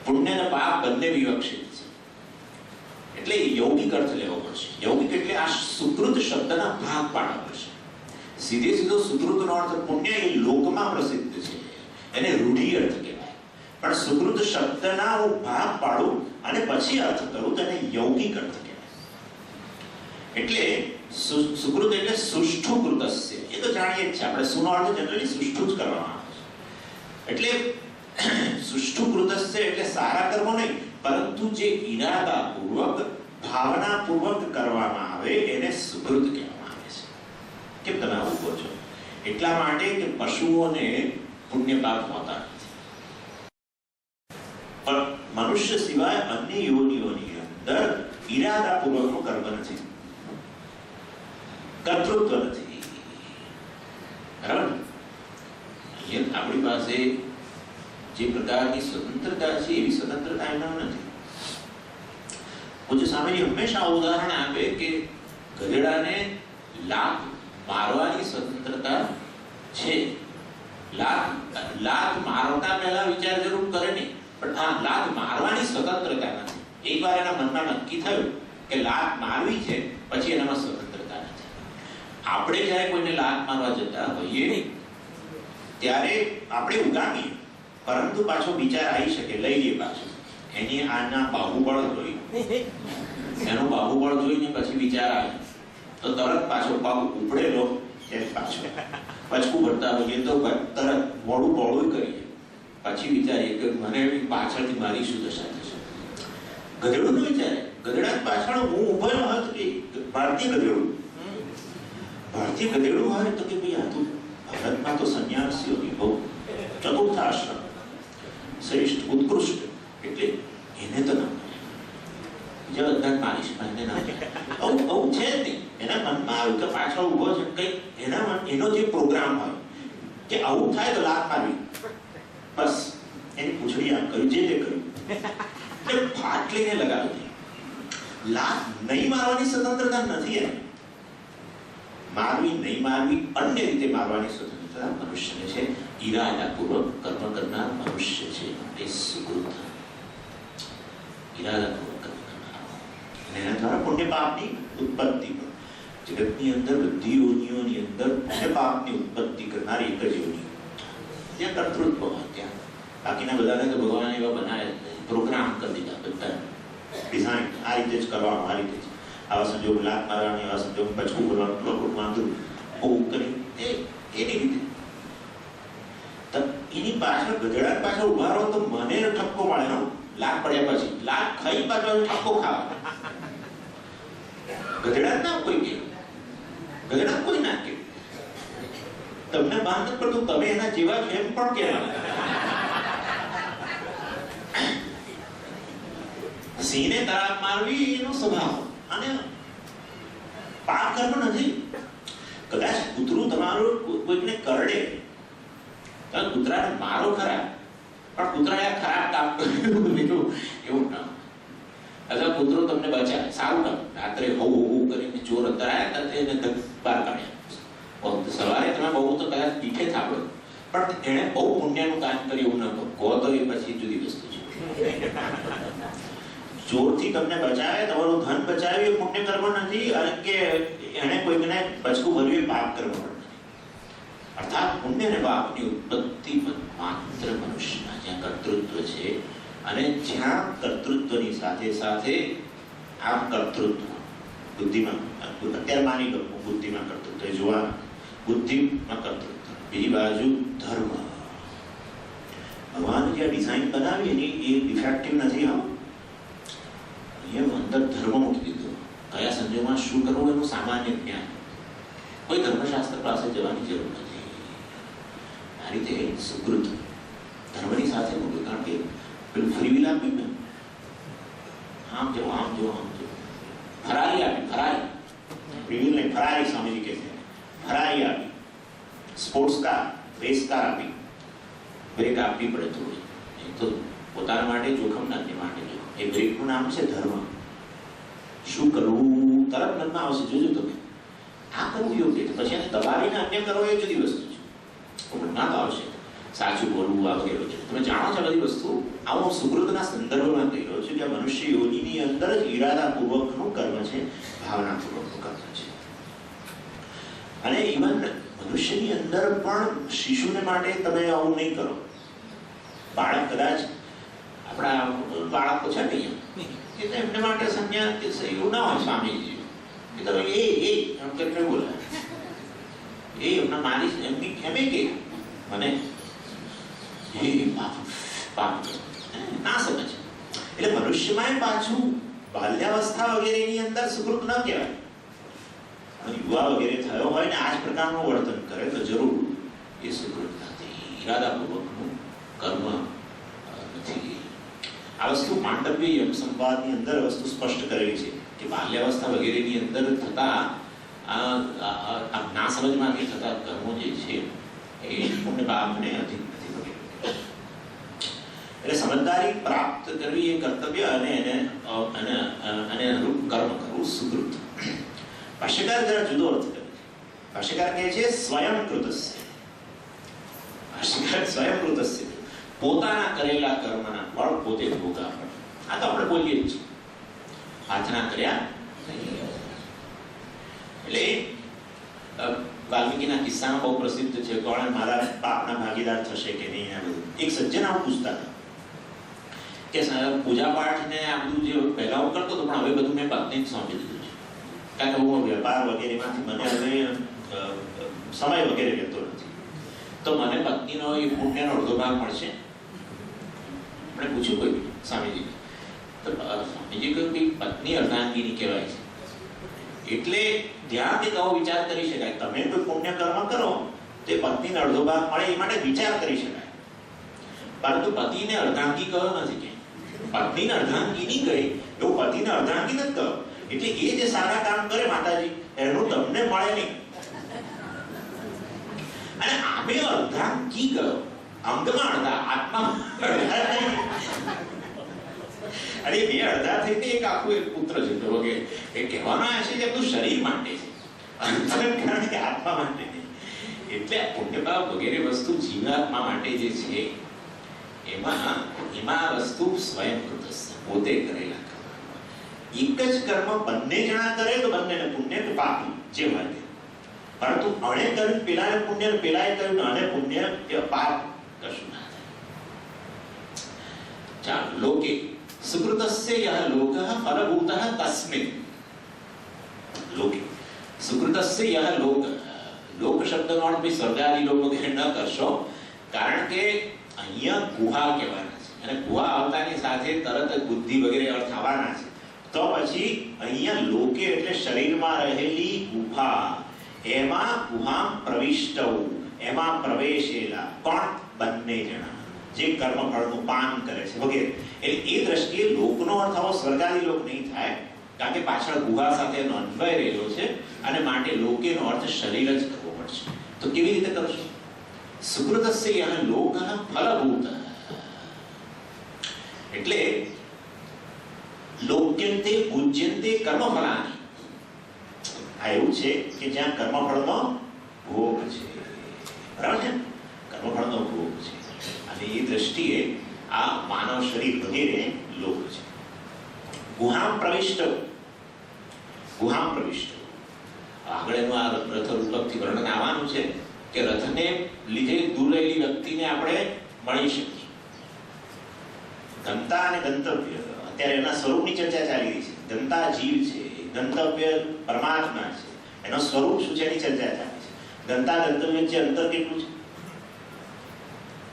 પુણ્ય અને પાપ બંને વિવક્ષિત છે. એટલે યૌગિક અર્થ લેવો પડશે. યૌગિક એટલે આ સુકૃત શબ્દના ભાગ પાડવા પડશે. સીધો સુકૃતનો અર્થ પુણ્ય એ લોકમાં પ્રસિદ્ધ છે, એને રૂઢિ અર્થ કહેવાય. પણ સુકૃત શબ્દના હું ભાગ પાડું અને પછી અર્થ કરું તો એને યૌગિક અર્થ કહેવાય. એટલે સુકૃત એટલે સુષ્ઠુ કૃતસ્ય. એ તો જાણીએ જ છે આપણે. સુનો અર્થ જનરલી સુષ્ઠુ જ કરવામાં આવે છે. એટલે સુષ્ઠુ કૃતસ્ય એટલે સારા કર્મો નહીં, પરંતુ જે ઈરાદાપૂર્વક, ભાવનાપૂર્વક કરવામાં આવે એને સુકૃત કહેવામાં આવે છે. કેમ તમે આવું કહો છો? એટલા માટે કે પશુઓને પુણ્ય પાપ હોતા નથી. પણ મનુષ્ય સિવાય અન્ય યોનિઓની અંદર ઈરાદાપૂર્વકનું કર્મ નથી, કર્તૃત્વ નથી. બરાબર? અહીંયા આપણી પાસે જે પ્રકારની સ્વતંત્રતા છે એવી સ્વતંત્રતા એમના નથી. પૂજ્ય સ્વામીજી હંમેશા ઉદાહરણ આપે કે ગધેડાને લાત મારવાની સ્વતંત્રતા છે. લાત મારતા પહેલા વિચાર જરૂર કરે નહીં, પણ આ લાત મારવાની સ્વતંત્રતા નથી. એકવાર એના મનમાં નક્કી થયું કે લાત મારવી છે, પછી એનામાં સ્વતંત્રતા નથી. આપણે જ્યારે કોઈને લાત મારવા જતા હોઈએ ત્યારે આપણે ઉગામીએ, પરંતુ પાછો વિચાર આવી શકે, લઈ લઈએ પાછો. એની આના બાહુબળ જોઈ, એનું બાહુબળ જોઈને પછી વિચાર આવે તો તરત પાછો બાહુ ઉપડેલો પાછો પચકું ભરતા હોઈએ તો તરત મોડું પહોળું કરીએ. પછી વિચારીએ કે મને પાછળથી મારી શું દશા થશે. ગધેડું નો વિચારે. ગધેડા પાછળ હું ઉભેલો હોત કે ભારતીય ગધેડું હોય તો કે ભાઈ આ તો ભારતમાં તો સંન્યાસીઓની બહુ ચતુર્થ આશ્રમ શ્રેષ્ઠ ઉત્કૃષ્ટ, એટલે એને તો ના બીજા બધા માનીશ, એને ના આવું છે જ નહીં. એના મનમાં આવ્યું કે પાછળ ઉભો છે કંઈક એનો જે પ્રોગ્રામ હોય કે આવું થાય તો લાત મારવી, બસ એની પૂછડી આમ કર્યું, જે કર્યું એટલે ફાટ લઈને લગાવી. લાત નહીં મારવાની સ્વતંત્રતા નથી એને. મારવી નહીં મારવી અન્ય રીતે મારવાની સ્વતંત્રતા મનુષ્યને છે. ઈરાદાપૂર્વક કર્મ કરનાર મનુષ્ય છે એ સુકૃત. ઈરાદાપૂર્વક કર્મ કરનાર, એના દ્વારા પુણ્ય પાપની ઉત્પત્તિ પણ. જગતની અંદર બધી યોનિઓની અંદર પુણ્ય પાપની ઉત્પત્તિ કરનાર એક જ યોનિ ત્યાં કર્તૃત્વ હોય ત્યાં. બાકીના બધાને તો ભગવાન એવા બનાવ્યા, પ્રોગ્રામ કરી દીધા, બધા ડિઝાઇન આ રીતે જ કરવાનું, આ રીતે જ. આવા સંજોગ લાત મારવાની, આવા સંજોગ બચકું કરવાનું, લોકોનું વાંધું બહુ કરી એની રીતે. એની પાછળ ગધેડા પાછળ ઉભા રહો તો મને ઠપકો મળે. લાત પડ્યા પછી લાત ખાઈ પાછળ ઠપકો ખાવા. ગધેડા ના કોઈ કે, ગધેડા કોઈ ના કે. તમને ભાન નથી પડતું તમે એના જેવા છો એમ પણ કહેવાય. સિંહને તરાપ મારવી એનો સ્વભાવ, અને પાપ કર્મ નથી. કદાચ કૂતરું તમારું કોઈને કરડે, તમે કૂતરાને મારો ખરા, પણ કૂતરાએ ખરાબ કામ કર્યું એવું ના. અથવા કૂતરો તમને બચાવે, સારું કામ. રાત્રે હોવું કરીને ચોર અંદર આવ્યા એને બહાર કાઢ્યા. સવારે તમે બહુ તો કદાચ પીઠે થાપડો, પણ એને બહુ પુણ્યનું કામ કર્યું એવું ન કહો તો એ પછી જુદી વસ્તુ છે. ચોરથી તમને બચાવે, તમારું ધન બચાવ્યું એ પુણ્ય કર્મ નથી, અને કે એને કોઈને બચકું ભર્યું એ પાપ કર્મ નથી. અર્થાત પુણ્ય અને પાપની ઉત્પત્તિ માત્ર મનુષ્યના જ્યાં કર્તૃત્વ છે, અને જ્યાં કર્તૃત્વની સાથે સાથે આમ કર્તૃત્વ બુદ્ધિમાં, અત્યારે માની લો બુદ્ધિમાં કર્તૃત્વ જોવા, બુદ્ધિમાં કર્તૃત્વ, બીજી બાજુ ધર્મ. ભગવાન જે ડિઝાઇન બનાવી એની એ ડિફેક્ટિવ નથી. અંદર ધર્મ મૂકી દીધો. કયા સંજોગોમાં શું કરવું એનું સામાન્ય જ્ઞાન. કોઈ ધર્મશાસ્ત્ર પાસે જવાની જરૂર નથી. આ રીતે સુકૃત ધર્મની સાથે મૂક્યું. કારણ કે પેલું ફ્રીવીલ આપ્યું ને, આમ જો આમ જો આમ જો, ફરારી આપી, ફરારી, ફ્રીવીલ નહીં, ફરારી સ્વામીજી કહે છે, ફરારી આપી, સ્પોર્ટ્સ કાર, રેસ કાર આપી, બ્રેક આપવી પડે થોડી. એ તો પોતાના માટે જોખમ નથી, માટે એ બ્રેકનું નામ છે ધર્મ. શું કરવું તરત મનમાં આવશે, જોજો તમે. આ કરવું યોગ્ય છે, પછી એને દબાવીને અન્ય કરો એ જુદી વસ્તુ છે. મનમાં તો આવશે સાચું બોલવું આ વગેરે છે. તમે જાણો છો બધી વસ્તુ. આવું સુકૃતના સંદર્ભમાં કહી રહ્યો છું કે મનુષ્ય યોનિની અંદર જ ઈરાદાપૂર્વકનું કર્મ છે, ભાવનાપૂર્વકનું કર્મ છે. અને ઇવન મનુષ્યની અંદર પણ શિશુને માટે તમે આવું નહીં કરો. બાળક કદાચ આપણા બાળકો છે ને એટલે એમને માટે સંજ્ઞા કે એવું ના હોય સ્વામીજી કે તમે એ એમ કરીને બોલે એ એમના મારી એમની એમે કે મને એ પાપ ના સમજ. એટલે મનુષ્યમાં પાછું બાલ્યાવસ્થા વગેરેની અંદર સુકૃત ન કહેવાય. યુવા વગેરે થયો હોય ને આ જ પ્રકારનું વર્તન કરે તો જરૂર એ સુકૃત નથી, ઈરાદાપૂર્વકનું કર્મ નથી. આ વસ્તુ માંડવ્ય યમ સંવાદની અંદર વસ્તુ સ્પષ્ટ કરેલી છે કે બાલ્યાવસ્થા વગેરેની અંદર થતા આ ના સમજમાંથી થતા કર્મો જે છે એ પુણ્ય પાપને અધીન નથી વગેરે. એટલે સમજદારી પ્રાપ્ત કરવી એ કર્તવ્ય અને એને અનુરૂપ કર્મ કરવું સુકૃત. ભાષ્યકાર જરા જુદો અર્થ કરે છે. ભાષ્યકાર કહે છે સ્વયંકૃતસ્ય. ભાષ્યકાર સ્વયંકૃતસ્ય, પોતાના કરેલા કર્મના ફળ પોતે ભોગવવા. આ તો આપણે બોલીએ જ છીએ, પ્રાર્થના કર્યા એટલે વાલ્મીકીના કિસ્સામાં બહુ પ્રસિદ્ધ છે. કોણ મારા પાપના ભાગીદાર થશે કે નહીં? આ બધું એક સજ્જન આવું પૂછતા હતા કે પૂજા પાઠ ને આ બધું જે પહેલા હું કરતો હતો પણ હવે બધું મેં પત્નીને સોંપી દીધું છે, કારણ કે હું વેપાર વગેરેમાંથી મને હવે સમય વગેરે રહેતો નથી, તો મને પત્નીનો એ પુણ્યનો અડધો ભાગ મળશે. આપણે પૂછ્યું કોઈ સ્વામીજી, તો સ્વામીજી કહ્યું કે પત્ની અર્ધાંગીની કહેવાય છે. એટલે ધ્યાનથી કહો વિચાર કરી શકાય. તમે કોઈ પુણ્ય કર્મ કરો તે પત્નીને અડધો ભાગ મળે એ માટે વિચાર કરી શકાય, પરંતુ પતિને અર્ધાંગી કહ્યો નથી. કે પત્નીને અર્ધાંગીની કહી એવું પતિને અર્ધાંગી નથી કહ્યો. એટલે એ જે સારા કામ કરે માતાજી એનું તમને મળે નહીં. અને આમે અર્ધાંગી કહ્યો, અંગમાં અડધા, આત્મા અને બે અડધા થઈને એક આખું એક પુત્ર છે. તો વગેરે એ કહેવાનો આ છે કે આપણું શરીર માટે છે, કારણ કે આત્મા માટે નહીં. એટલે પુણ્યભાવ વગેરે વસ્તુ જીવાત્મા માટે જે છે એમાં વસ્તુ સ્વયંકૃત પોતે કરેલા કર્મ. એક જ કર્મ બંને જણા કરે તો બંનેને પુણ્ય કે પાપ જે હોય, પરંતુ અણે કર્યું પેલાને પુણ્ય, પેલાએ કર્યું અણે પુણ્ય કે પાપ કશું ના થાય. ચાલો, લોકે સુકૃતસ્ય યહ લોકઃ ફલભૂતઃ તસ્મિન. લોકે સુકૃતસ્ય યહ લોકઃ, લોક શબ્દનો અર્થ ભી સ્વર્ગાદી લોક વગેરે ન કરશો, કારણ કે અહીંયા ગુહા કહેવાના છે અને ગુહા આવતાની સાથે તરત જ બુદ્ધિ વગેરે અર્થ આવવાના છે. તો પછી અહીંયા લોકે એટલે શરીરમાં રહેલી ગુહા, એમાં ગુહામ પ્રવિષ્ટૌ, એમાં પ્રવેશેલા કોણ? બંને જણા જે કર્મફળનું પાન કરે છે વગેરે. એટલે એ દ્રષ્ટિએ લોકનો અર્થ આવો સ્વર્ગાદી લોક નહીં થાય, કારણ કે પાછળ ગુહા સાથેનો અન્વય રહેલો છે અને માટે લોકેનો અર્થ શરીર જ કરવો પડશે. તો કેવી રીતે કરશો? સુકૃતસ્ય યહ લોકઃ ફલભૂતઃ, એટલે લોક્યંતે પૂજ્યંતે કર્મફલાની. આ એવું છે કે જ્યાં કર્મફળનો ભોગ છે, બરાબર છે? કર્મફળનો ભોગ છે અને એ દ્રષ્ટિએ આ માનવ શરીર વગેરે લોક છે. ગુહામ પ્રવિષ્ટ, ગુહામ પ્રવિષ્ટ. આગળ એનું આ રથ રૂપકથી વર્ણન આવવાનું છે કે રથને લીધે દૂર રહેલી વ્યક્તિને આપણે મળી શકીએ. ગંતા અને ગંતવ્ય, અત્યારે એના સ્વરૂપની ચર્ચા ચાલી રહી છે. ગંતા જીવ છે, ગંતવ્ય પરમાત્મા છે, એનો સ્વરૂપ શું છે એની ચર્ચા ચાલી છે. ગંતા ગંતવ્ય વચ્ચે અંતર કેટલું છે?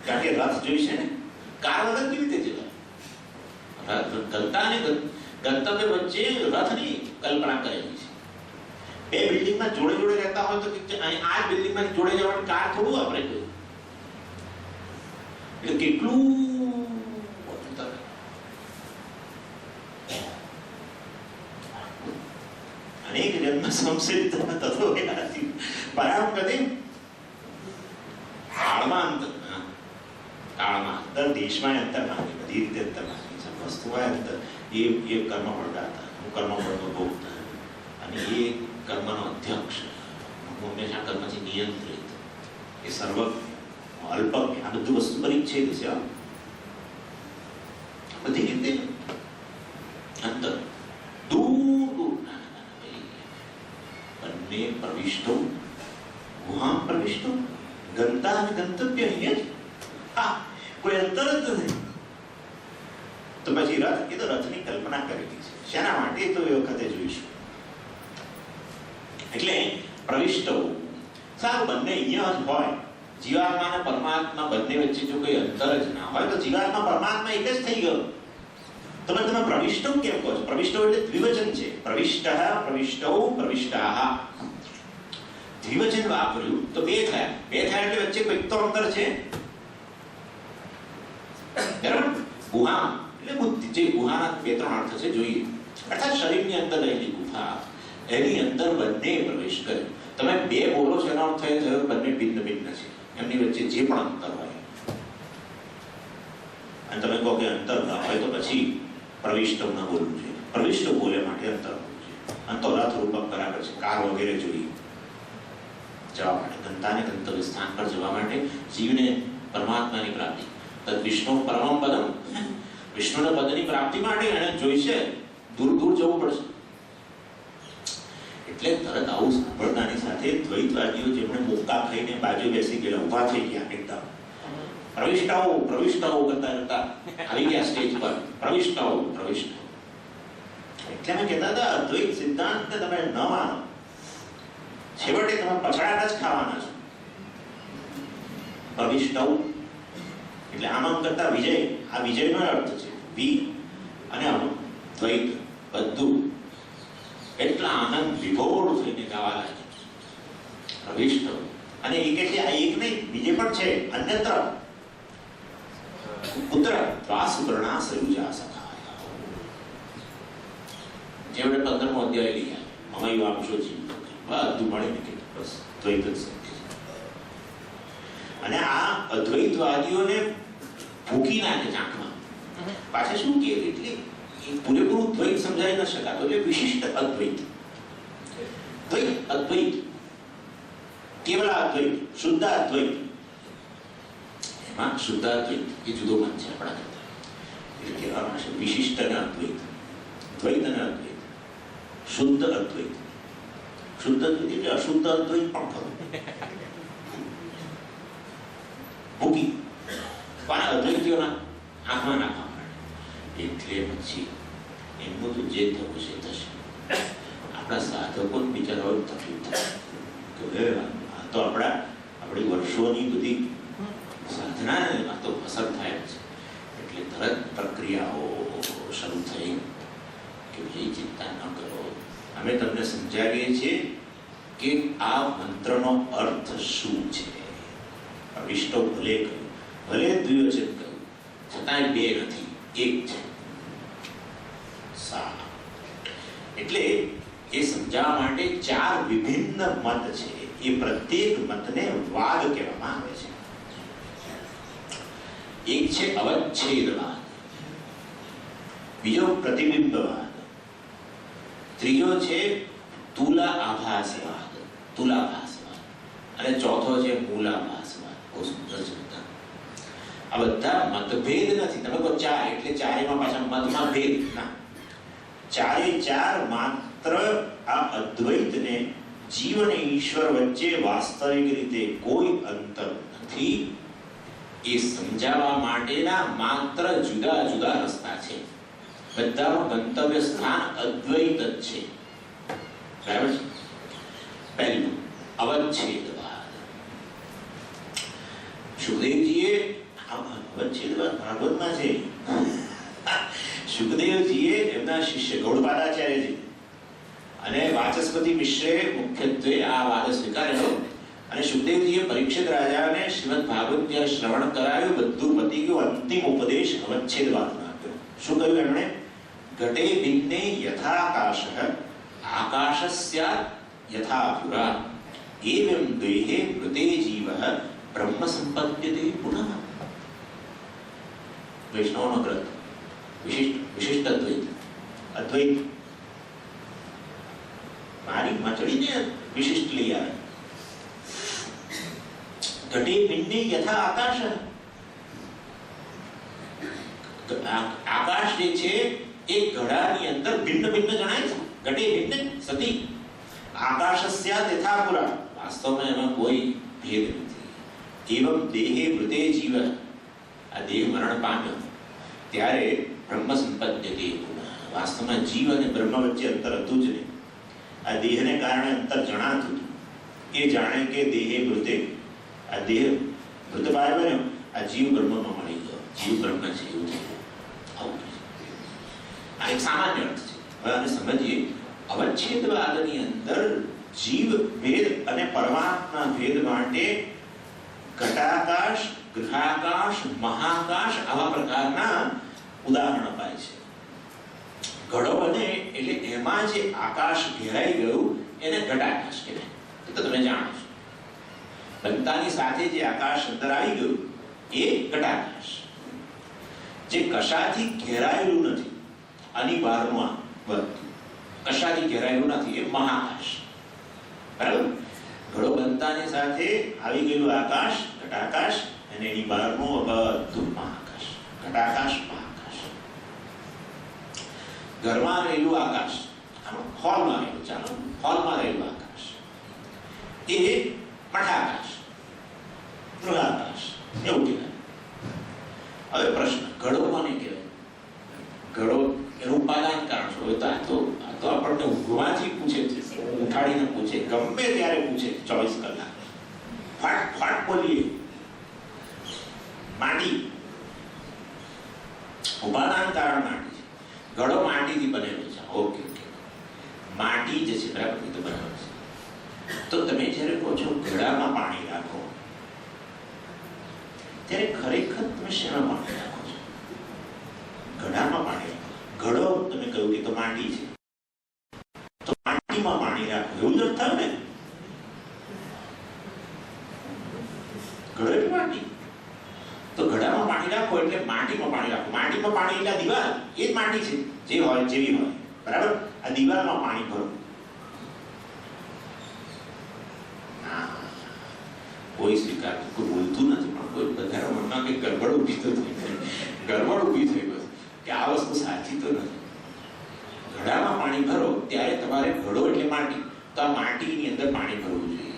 કારણ કે રથ જોઈ છે ને, કાર વગર કેવી રીતે જવાય? ગંતા અને ગંતવ્ય વચ્ચે રથની કલ્પના કરેલી છે. બે બિલ્ડિંગમાં જોડે જોડે રહેતા હોય તો આ બિલ્ડિંગમાં જોડે જવાની કાર થોડું વાપરે છે. એટલે કેટલું અનેક જન્મ સંશિત તત્વો પરામ કદી કાળમાં અંતર, દેશમાં અંતર માંગે, બધી રીતે અંતર માંગે છે. વસ્તુમાં અંતર એ કર્મ પડતા હતા, હું કર્મ પડતો ભોગતા અને એ કર્મનો અધ્યક્ષ, હું હંમેશા કર્મથી નિયંત્રિત, એ સર્વ અલ્પજ્ઞ, આ બધું વસ્તુ પરિચ્છેદ છે. બધી રીતે અંતર દૂર દૂર બંને પ્રવિષ્ટો ગુહામ પ્રવિષ્ટો ગંતા અને ગંતવ્ય અહીંયા જ. હા, કોઈ અંતર જ નથી. તો પછી રથ, એ તો રથની કલ્પના કરેલી છે. શેના માટે તો એ વખતે જોઈશું. એટલે પ્રવિષ્ટો સારું, બંને અહીંયા જ હોય. જીવાત્મા અને પરમાત્મા બંને વચ્ચે જો કોઈ અંતર જ ના હોય તો જીવાત્મા પરમાત્મા એક જ થઈ ગયો. તમે પ્રવિષ્ટો કેમ કહો છો? પ્રવિષ્ટો એટલે દ્વિવચન છે. પ્રવિષ્ટઃ, પ્રવિષ્ટૌ, પ્રવિષ્ટાઃ. દ્વિવચન વાપર્યું તો બે થયા. બે થયા એટલે વચ્ચે કોઈક તો અંતર છે. બરાબર? ગુહામ એટલે બુદ્ધિ, જે ગુહાના બે ત્રણ અર્થ છે જોઈએ. અર્થાત શરીરની અંદર રહેલી ગુફા, એની અંદર બંને પ્રવેશ કરે. તમે બે બોલો છો એનો અર્થ એ થયો બંને ભિન્ન ભિન્ન છે. એમની વચ્ચે જે પણ અંતર હોય, અને તમે કહો કે અંતર ન હોય તો પછી પ્રવિષ્ટ ન બોલવું જોઈએ. પ્રવિષ્ટ બોલે માટે અંતર હોવું જોઈએ. અંતરાથ રૂપક બરાબર છે. કાર વગેરે જોઈએ જવા માટે, ગંતાને ગંતવ્ય સ્થાન પર જવા માટે, જીવને પરમાત્માની પ્રાપ્તિ, તદ વિષ્ણુ પરમમ પદમ, વિષ્ણુના પદની પ્રાપ્તિ માટે એને જોઈશે દૂર દૂર જવું પડશે. એટલે તરત આવું સાંભળતાની સાથે દ્વૈતવાદીઓ જેમણે મોકા ખાઈને બાજુ બેસી ગયેલા ઉભા થઈ ગયા. એકદમ પ્રવિષ્ટાઓ પ્રવિષ્ટાઓ કરતા કરતા આવી ગયા સ્ટેજ પર. પ્રવિષ્ટાઓ પ્રવિષ્ટાઓ એટલે અમે કહેતા હતા અદ્વૈત સિદ્ધાંતને તમે ન માનો, છેવટે તમે પછડાટ જ ખાવાના છો. પ્રવિષ્ટાઓ એટલે આમ કરતા વિજય, આ વિજયનો અર્થ છે. વી અને દ્વૈત બધું એટલા આનંદ વિભોર થઈને ગાવા લાગે. પ્રવિષ્ટ અને એક એટલે આ એક નહીં, બીજે પણ છે અન્યત્ર. પુત્ર ત્વાસુકરણા સયુજા સખાય. જેવડે 15મો અધ્યાય લઈ આવ્યા, મમૈવ વાંશો જીવ, બધું મળીને કે બસ દ્વૈત જ સત્ય છે. અને આ અદ્વૈતવાદીઓને ભૂકી નાખે ચાંખમાં. પાછા શું કે એટલે પૂરેપૂરું દ્વૈત સમજાઈ ન શકાતો, એટલે વિશિષ્ટ અદ્વૈત. દ્વૈત અદ્વૈત, કેવળ અદ્વૈત, શુદ્ધ અદ્વૈત. એમાં શુદ્ધ અદ્વૈત એ જુદો મત છે આપણા કરતા. એટલે કહેવામાં છે વિશિષ્ટ અને અદ્વૈત, દ્વૈત અને અદ્વૈત, શુદ્ધ અદ્વૈત. શુદ્ધ અદ્વૈત એટલે અશુદ્ધ અદ્વૈત પણ ખરું. ભૂકી પણ અદ્વૈતીઓના આંખમાં નાખવા માટે. એટલે પછી એમનું તો જે થવું છે થશે. આપણા સાધકો બિચારાઓ તકલીફ થાય કે આ તો આપણી વર્ષોની બધી સાધનાને આ તો અસર થાય છે. એટલે તરત પ્રક્રિયાઓ શરૂ થઈ કે ભાઈ ચિંતા ન કરો, અમે તમને સમજાવીએ છીએ કે આ મંત્રનો અર્થ શું છે. પ્રવિષ્ટો ભલે કહ્યું, ભલે દ્વિવચન કહ્યું, છતાંય બે નથી, એક છે. એટલે એ સમજાવવા માટે ચાર વિભિન્ન મત છે. એ પ્રત્યેક મતને વાદ કહેવામાં આવે છે. એક છે અવચ્છેદવાદ, બીજો પ્રતિબિંબવાદ, ત્રીજો છે તુલાભાસવાદ, તુલાભાસવાદ, અને ચોથો છે મૂલાભાસવાદ. બહુ સુંદર છે. આ બધા મતભેદ નથી. તમે કહો ચાર એટલે ચારેમાં પાછા મતમાં ભેદ ના. ચારે ચાર માત્ર આ અદ્વૈતને જીવ અને ઈશ્વર વચ્ચે વાસ્તવિક રીતે કોઈ અંતર નથી એ સમજાવવા માટેના માત્ર જુદા જુદા રસ્તા છે. બધાનું ગંતવ્ય સ્થાન અદ્વૈત જ છે. બરાબર છે? પહેલું અવચ્છેદવાદ. સુખદેવજીએ અવચ્છેદવાદ ભાગવતમાં છે. સુખદેવજીએ એમના શિષ્ય ગૌડપાદાચાર્યજી અને વાચસ્પતિ મિશ્રે મુખ્યત્વે આ વાદ સ્વીકારેલો અને શુકદેવજીએ પરીક્ષિત રાજાને શ્રીમદ ભાગવત જ્યારે શ્રવણ કરાવ્યું, બધું પતી ગયું, અંતિમ ઉપદેશ અવચ્છેદવાદનો આપ્યો. શું કહ્યું એમણે? ઘટે ભિન્ને યથાકાશઃ આકાશસ્યાત યથાપુરા એવં દેહે મૃતે જીવઃ બ્રહ્મ સંપદ્યતે પુનઃ. વૈષ્ણવનો ગ્રંથ વિશિષ્ટ અદ્વૈત. અદ્વૈત મારી મચડીને વિશિષ્ટ લઈ આવે. ઘટે ભિન્ને યથા આકાશ. આકાશ જે છે એ ઘડાની અંદર ભિન્ન ભિન્ન જણાય છે. ઘટે ભિન્ન સતી આકાશસ્યાત યથાપુરા. વાસ્તવમાં એમાં કોઈ ભેદ નથી. એવં દેહે મૃતે જીવ. આ દેહ મરણ પામ્યો ત્યારે બ્રહ્મ સંપદ્યતે પુનઃ. વાસ્તવમાં જીવ અને બ્રહ્મ વચ્ચે અંતર હતું જ નહીં. આ દેહને કારણે અંતર જણાતું હતું. એ જાણે કે દેહે મૃતે, આ દેહ મૃતપાય બન્યો, આ જીવ બ્રહ્મમાં મળી ગયો, જીવ બ્રહ્મ છે એવું થયું. આવું આ એક સામાન્ય અર્થ છે. હવે આને સમજીએ. અવચ્છેદવાદની અંદર જીવ ભેદ અને પરમાત્મા ભેદ માટે ઘટાકાશ, ગૃહાકાશ, મહાકાશ આવા પ્રકારના ઉદાહરણ અપાય છે. ઘડો બને એટલે એમાં જે આકાશ ઘેરાઈ ગયું એને ઘટાકાશ કહેવાય. એ તો તમે જાણો છો. બનતાની સાથે જે આકાશ અંદર આવી ગયું એ ઘટાકાશ. જે કશાથી ઘેરાયેલું નથી, આની બહારનું આ બધું કશાથી ઘેરાયેલું નથી, એ મહાકાશ. બરાબર? ઘડો બનતાની સાથે આવી ગયેલું આકાશ ઘટાકાશ, અને એની બહારનું બધું મહાકાશ. ઘટાકાશ, મહાકાશ. ઘરમાં રહેલું આકાશ, હોલમાં રહેલું, ચાલો હોલમાં રહેલું આકાશ એ મઠાકાશ, ગૃહાકાશ એવું કહેવાય. હવે પ્રશ્ન, ઘડો કોને કહેવાય? ઘડો એનું ઉપાદાન કારણ શું? આ તો આપણને ઊંઘવાથી પૂછે છે, ઉઠાડીને પૂછે, ગમે ત્યારે પૂછે 24 કલાક. ફાટ ફાટ બોલીએ. માટી ઉપાદાન કારણ માટી છે. ઘડો માટીથી બનેલો છે. ઓકે ઓકે, માટી જે છે બરાબર, એ તો બરાબર છે. તો તમે જ્યારે કહો છો ઘડામાં પાણી રાખો, ત્યારે ખરેખર તમે શેમાં પાણી રાખો છો? ઘડામાં પાણી રાખો. ઘડો તમે કહ્યું કે તો માટી છે, તો માટીમાં પાણી રાખો એવું જ થાય ને? ઘડો એટલે માટી, તો ઘડામાં પાણી રાખો એટલે માટીમાં પાણી રાખો. માટીમાં પાણી એટલે દિવાલ, એ જ માટી છે, જે હોય જેવી હોય. બરાબર? આ દિવાલમાં પાણી ભરો. કોઈ સ્વીકારતું, કોઈ બોલતું નથી, પણ કોઈ બધાના મનમાં કંઈક ગડબડ ઊભી તો થઈ ગઈ. ગડબડ ઊભી થઈ ગઈ કે આ વસ્તુ સાચી તો નથી. ઘડામાં પાણી ભરો ત્યારે તમારે, ઘડો એટલે માટી, તો આ માટીની અંદર પાણી ભરવું જોઈએ.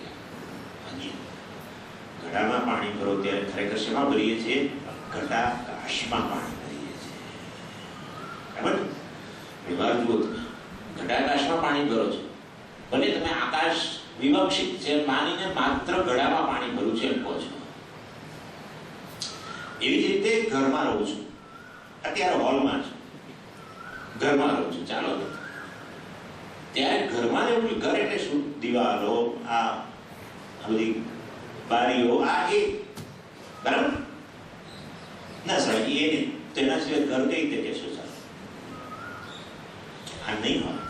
ઘડામાં પાણી ભરો ત્યારે ખરેખર શેમાં ભરીએ છીએ? ઘટાકાશમાં પાણી ભરીએ છીએ. બરાબર? વ્યવહાર જુઓ તમે, ઘટાકાશમાં પાણી ભરો છો, ભલે તમે આકાશ વિવક્ષિત છે માનીને માત્ર ઘડામાં પાણી ભરું છે એમ કહો છો. એવી જ રીતે ઘરમાં રહું છું, અત્યારે હોલમાં છું, ઘરમાં રહું છું, ચાલો ત્યારે ઘરમાં રહેવું. ઘર એટલે શું? દિવાલો, આ બધી બારીઓ, આ એ બરાબર ના સાહેબ, એ નહીં. તેના સિવાય ઘર કઈ રીતે કહેશો? ચાલો આ નહીં હોય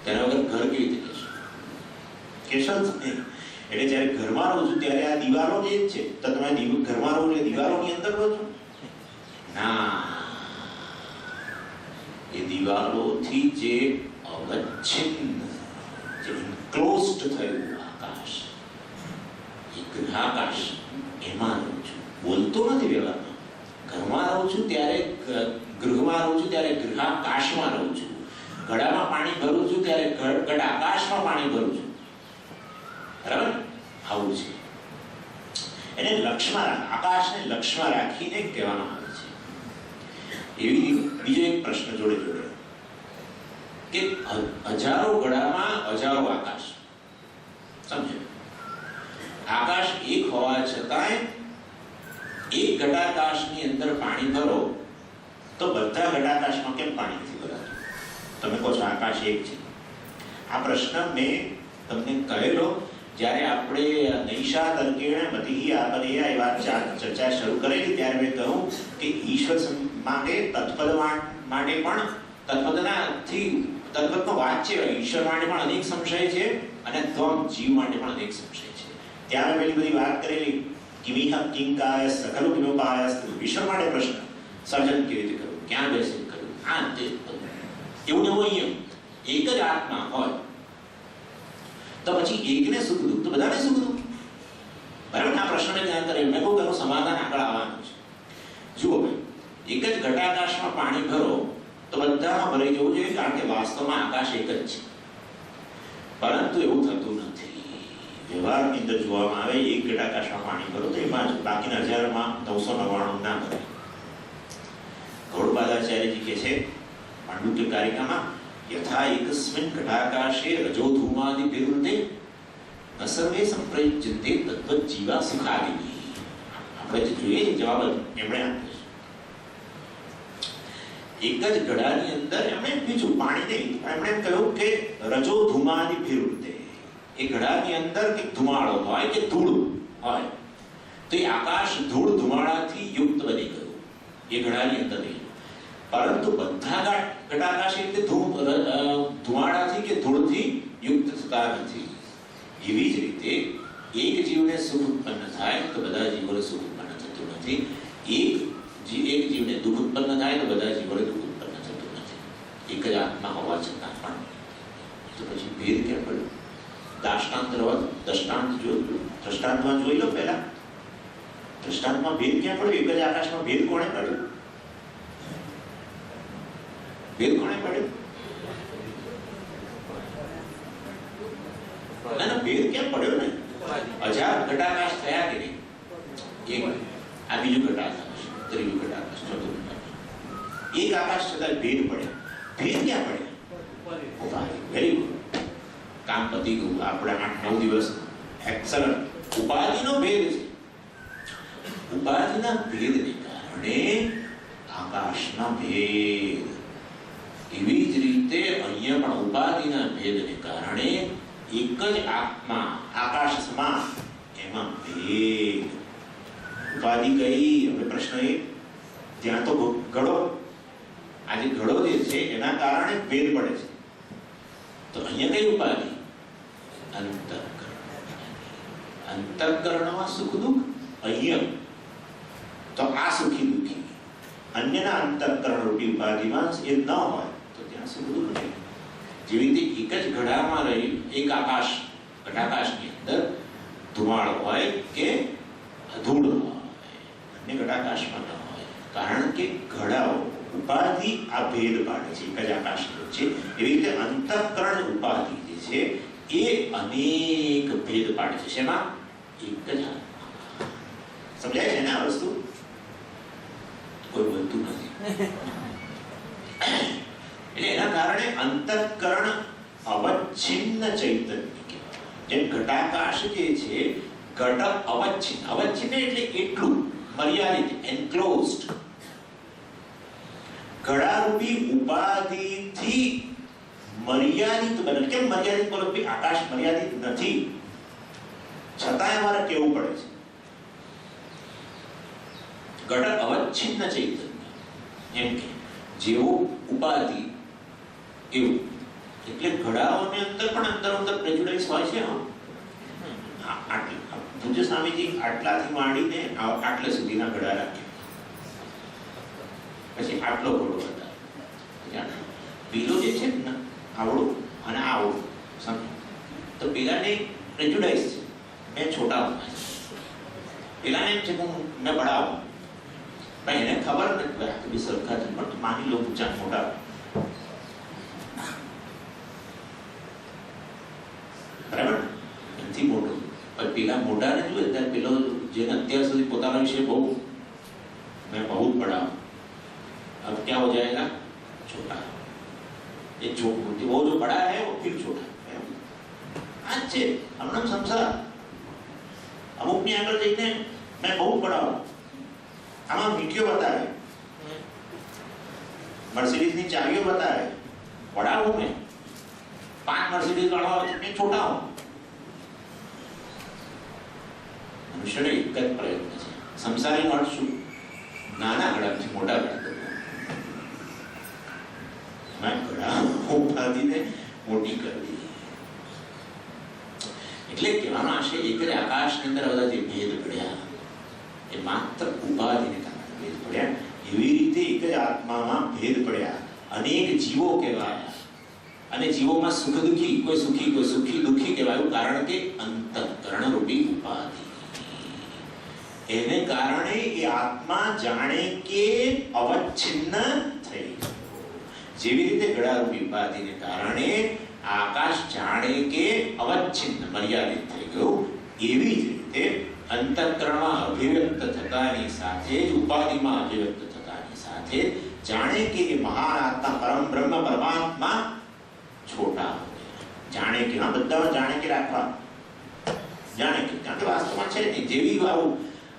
તેના વગર ઘર કેવી રીતે કહેશો? કહેશો જ નહીં. એટલે જ્યારે ઘરમાં રહું છું ત્યારે આ દિવાલો જે છે, તો તમે ઘરમાં રહો એટલે દિવાલોની અંદર રહો છો? ના, એ દિવાલોથી જે અવચ્છિન્ન, જે ઇન્ક્લોઝડ થયું આકાશ, એ ગૃહાકાશ, એમાં રહું છું. બોલતો નથી વ્યવહારમાં. ઘરમાં રહું છું ત્યારે, ગૃહમાં રહું છું ત્યારે ગૃહાકાશમાં રહું છું. ઘડામાં પાણી ભરું છું ત્યારે ઘટાકાશમાં પાણી ભરું છું. બરાબર? આવું છે. એને લક્ષ્યમાં, આકાશને લક્ષ્યમાં રાખીને કહેવામાં આવે છે. એવી બીજો એક પ્રશ્ન જોડે જોડે કે હજારો ઘડામાં હજારો આકાશ. સમજો, આકાશ એક હોવા છતાંય એક ઘટાકાશની અંદર પાણી ભરો તો બધા ઘટાકાશમાં કેમ પાણી નથી ભરાતું? તમે કહો છો આકાશ એક છે, આ પ્રશ્ન મેં તમને કહેલો જ્યારે આપણે નૈષા તર્કેણ મતિઃ આપનેય એ વાત ચર્ચા શરૂ કરેલી ત્યારે મેં કહ્યું કે ઈશ્વર માટે તત્પદ માટે પણ તત્પદનો વાચ્ય ઈશ્વર માટે પણ અનેક સંશય છે અને ત્વમ જીવ માટે પણ અનેક સંશય છે. ત્યારે પેલી બધી વાત કરેલી કિમિહ કિંકાય સકલ કિમોપાય ઈશ્વર માટે પ્રશ્ન સર્જન કેવી રીતે કરવું, ક્યાં બેસીને કરવું, આ તે એવું ને એવું અહીંયા એક જ આત્મા હોય તો પછી એકને સુખ દુઃખ તો બધાને સુખ દુઃખ. બરાબર, આ પ્રશ્નને ધ્યાન કરે મેં કહું એનું સમાધાન આગળ આવવાનું છે. જુઓ ભાઈ, એક જ ઘટાકાશમાં પાણી ભરો તો બધામાં ભરાઈ જવું જોઈએ, કારણ કે વાસ્તવમાં આકાશ એક જ છે. પરંતુ એવું થતું નથી. વ્યવહારની અંદર જોવામાં આવે એક ઘટાકાશમાં પાણી ભરો તો એમાં જ બાકીના 1000માં 999 ના ભરે. ગૌડપાદાચાર્યજી કહે છે પાંડુક્ય કારિકામાં યથા એકસ્મિન ઘટાકાશે રજો ધૂમાદિ વિરુદ્ધે ન સર્વે સંપ્રયુજ્યન્તે તદ્વત જીવા સુખાદિની. આપણે જે જોઈએ જવાબ એમણે આપ્યો છે. એક જ ઘડાની અંદર એમણે બીજું પાણી નહીં, એમણે એમ કહ્યું કે રજો ધૂમાદિ વિરુદ્ધે એ ઘડાની અંદર કે ધુમાડો હોય કે ધૂળ હોય તો એ આકાશ ધૂળ ધુમાડાથી યુક્ત બની ગયું એ ઘડાની અંદર નહીં. પરંતુ બધા ઘટાકાશ એટલે ધુમાડાથી કે ધૂળથી યુક્ત થતા નથી. એવી જ રીતે એક જીવને સુખ ઉત્પન્ન થાય તો બધા જીવોને સુખ ઉત્પન્ન થતું નથી. એક જીવને દુઃખ ઉત્પન્ન થાય તો બધા જીવોને દુઃખ ઉત્પન્ન થતું નથી. એક જ આત્મા હોવા છતાં પણ તો પછી ભેદ ક્યાં પડ્યો? દ્રષ્ટાંતમાં જોઈ લો. પહેલા દ્રષ્ટાંતમાં ભેદ ક્યાં પડ્યો? એક જ આકાશમાં ભેદ કોણે પડ્યો? ભેદ કોણે પડ્યો? ના, ભેદ ક્યાં પડ્યો ને? 1000 ઘટાકાશ થયા કે નહીં? એક આ બીજું ઘટાકાશ, ત્રીજું ઘટાકાશ, ચોથું ઘટાકાશ, એક આકાશ છતાં ભેદ પડ્યા. ભેદ ક્યાં પડ્યા? વેરી ગુડ, કામ પતી ગયું. આપણે 8-9 દિવસ એક્સલન્ટ. ઉપાધિનો ભેદ છે. ઉપાધિના ભેદને કારણે આકાશના ભેદ. એવી જ રીતે અહીંયા પણ ઉપાધિના ભેદને કારણે એક જ આત્મા આકાશ સમાન એમાં ભેદ. ઉપાધિ કઈ? હવે પ્રશ્ન એ ત્યાં તો ઘડો, આજે ઘડો જે છે એના કારણે ભેદ પડે છે. તો અહીંયા કઈ ઉપાધિ? અંતઃકરણમાં સુખ દુઃખ. અહીંયા તો આ સુખી દુઃખી. અન્યના અંતઃકરણ રૂપી ઉપાધિમાં એ ન હોય તો ત્યાં સુખ દુઃખ નહીં. જેવી રીતે એક જ ઘડામાં રહી એક આકાશ, ઘટાકાશની અંદર ધુમાડો હોય કે ધૂળ હોય, અન્ય ઘટાકાશમાં ન હોય. કારણ કે ઘડાઓ ઉપાધિ આ ભેદ પાડે છે એક જ આકાશની વચ્ચે. એવી રીતે અંતઃકરણ ઉપાધિ જે છે એ અનેક ભેદ પાડે છે. શેમાં? એક જ આત્મા. સમજાય છે ને આ વસ્તુ? કોઈ બોલતું નથી. એટલે એના કારણે અંતઃકરણ અવચ્છિન્ન ચૈતન્ય કહેવાય. જેમ ઘટાકાશ જે છે ઘટ અવચ્છિન્ન. અવચ્છિન્ન એટલે એટલું મર્યાદિત, એન્ક્લોઝડ. ઘડારૂપી ઉપાધિથી મર્યાદિત બને. કેમ મર્યાદિત બોલો? આકાશ મર્યાદિત નથી, છતાંય અમારે કેવું પડે છે ઘટ અવચ્છિન્ન ચૈતન્ય. એમ કે જેવું ઉપાધિ એવું. એટલે ઘડાઓની અંદર પણ અંદર પ્રેજુડાઇસ હોય છે. પૂજ્ય સ્વામીજી આટલાથી માંડીને આટલા સુધીના ઘડા રાખ્યા, પછી આટલો ઘડો હતા, પેલો જે છે ને આવડો અને આવડો, સમજો તો પેલાને પ્રેજુડાઇસ છે, મેં છોટા હોના છે. પેલાને એમ છે કે મેં બડા હોઉં. ભાઈ એને ખબર નથી બી સરખા છે, પણ માની લો ઊંચા મોટા. બરાબર, એનાથી મોટું. પણ પેલા મોટાને જોઈએ ત્યારે પેલો જેને અત્યાર સુધી પોતાના વિશે બહુ મેં બહુ જ બડા હું, अब क्या हो जाएगा? छोटा. ये वो जो बड़ा है वो फिर छोटा. अच्छे हम संसार अमुक ने आकर देखते हैं मैं बहुत बड़ा हूँ. આમાં મીઠીઓ બતાવે, મર્સિડીઝની ચાવીઓ બતાવે, બડા હું મેં. 5 મર્સિડીઝ વાળો આવે તો છોટા હો. મનુષ્યનો એક જ પ્રયત્ન છે, સંસારી અર્થ શું? નાના ગળાથી મોટા ગળા કરવો, ઉપાધિને મોટી કરવી. એટલે કહેવાનો આશય એક જ આકાશની અંદર બધા જે ભેદ પડ્યા એ માત્ર ઉપાધિને કારણે ભેદ પડ્યા. એવી રીતે એક જ આત્મામાં ભેદ પડ્યા, અનેક જીવો કહેવાયા અને જીવોમાં સુખ દુઃખી, કોઈ સુખી કોઈ સુખી દુઃખી કહેવાયું, કારણ કે અંતઃકરણ રૂપી ઉપાધિ. એને કારણે એ આત્મા જાણે કે અવચ્છિન્ન થઈ ગયો. જેવી રીતે ગળારૂપી ઉપાધિને કારણે આકાશ જાણે કે અવચ્છિન્ન મર્યાદિત થઈ ગયું, એવી જ રીતે અંતઃકરણમાં અભિવ્યક્ત થતાની સાથે જ ઉપાધિમાં અભિવ્યક્ત થતાની સાથે જાણે કે એ મહાન આત્મા પરમ બ્રહ્મ પરમાત્મા છોટા હો ગયા. જાણે કે, હા બધામાં જાણે કે રાખવા, જાણે કે, કારણ કે વાસ્તવમાં છે નહીં. જેવી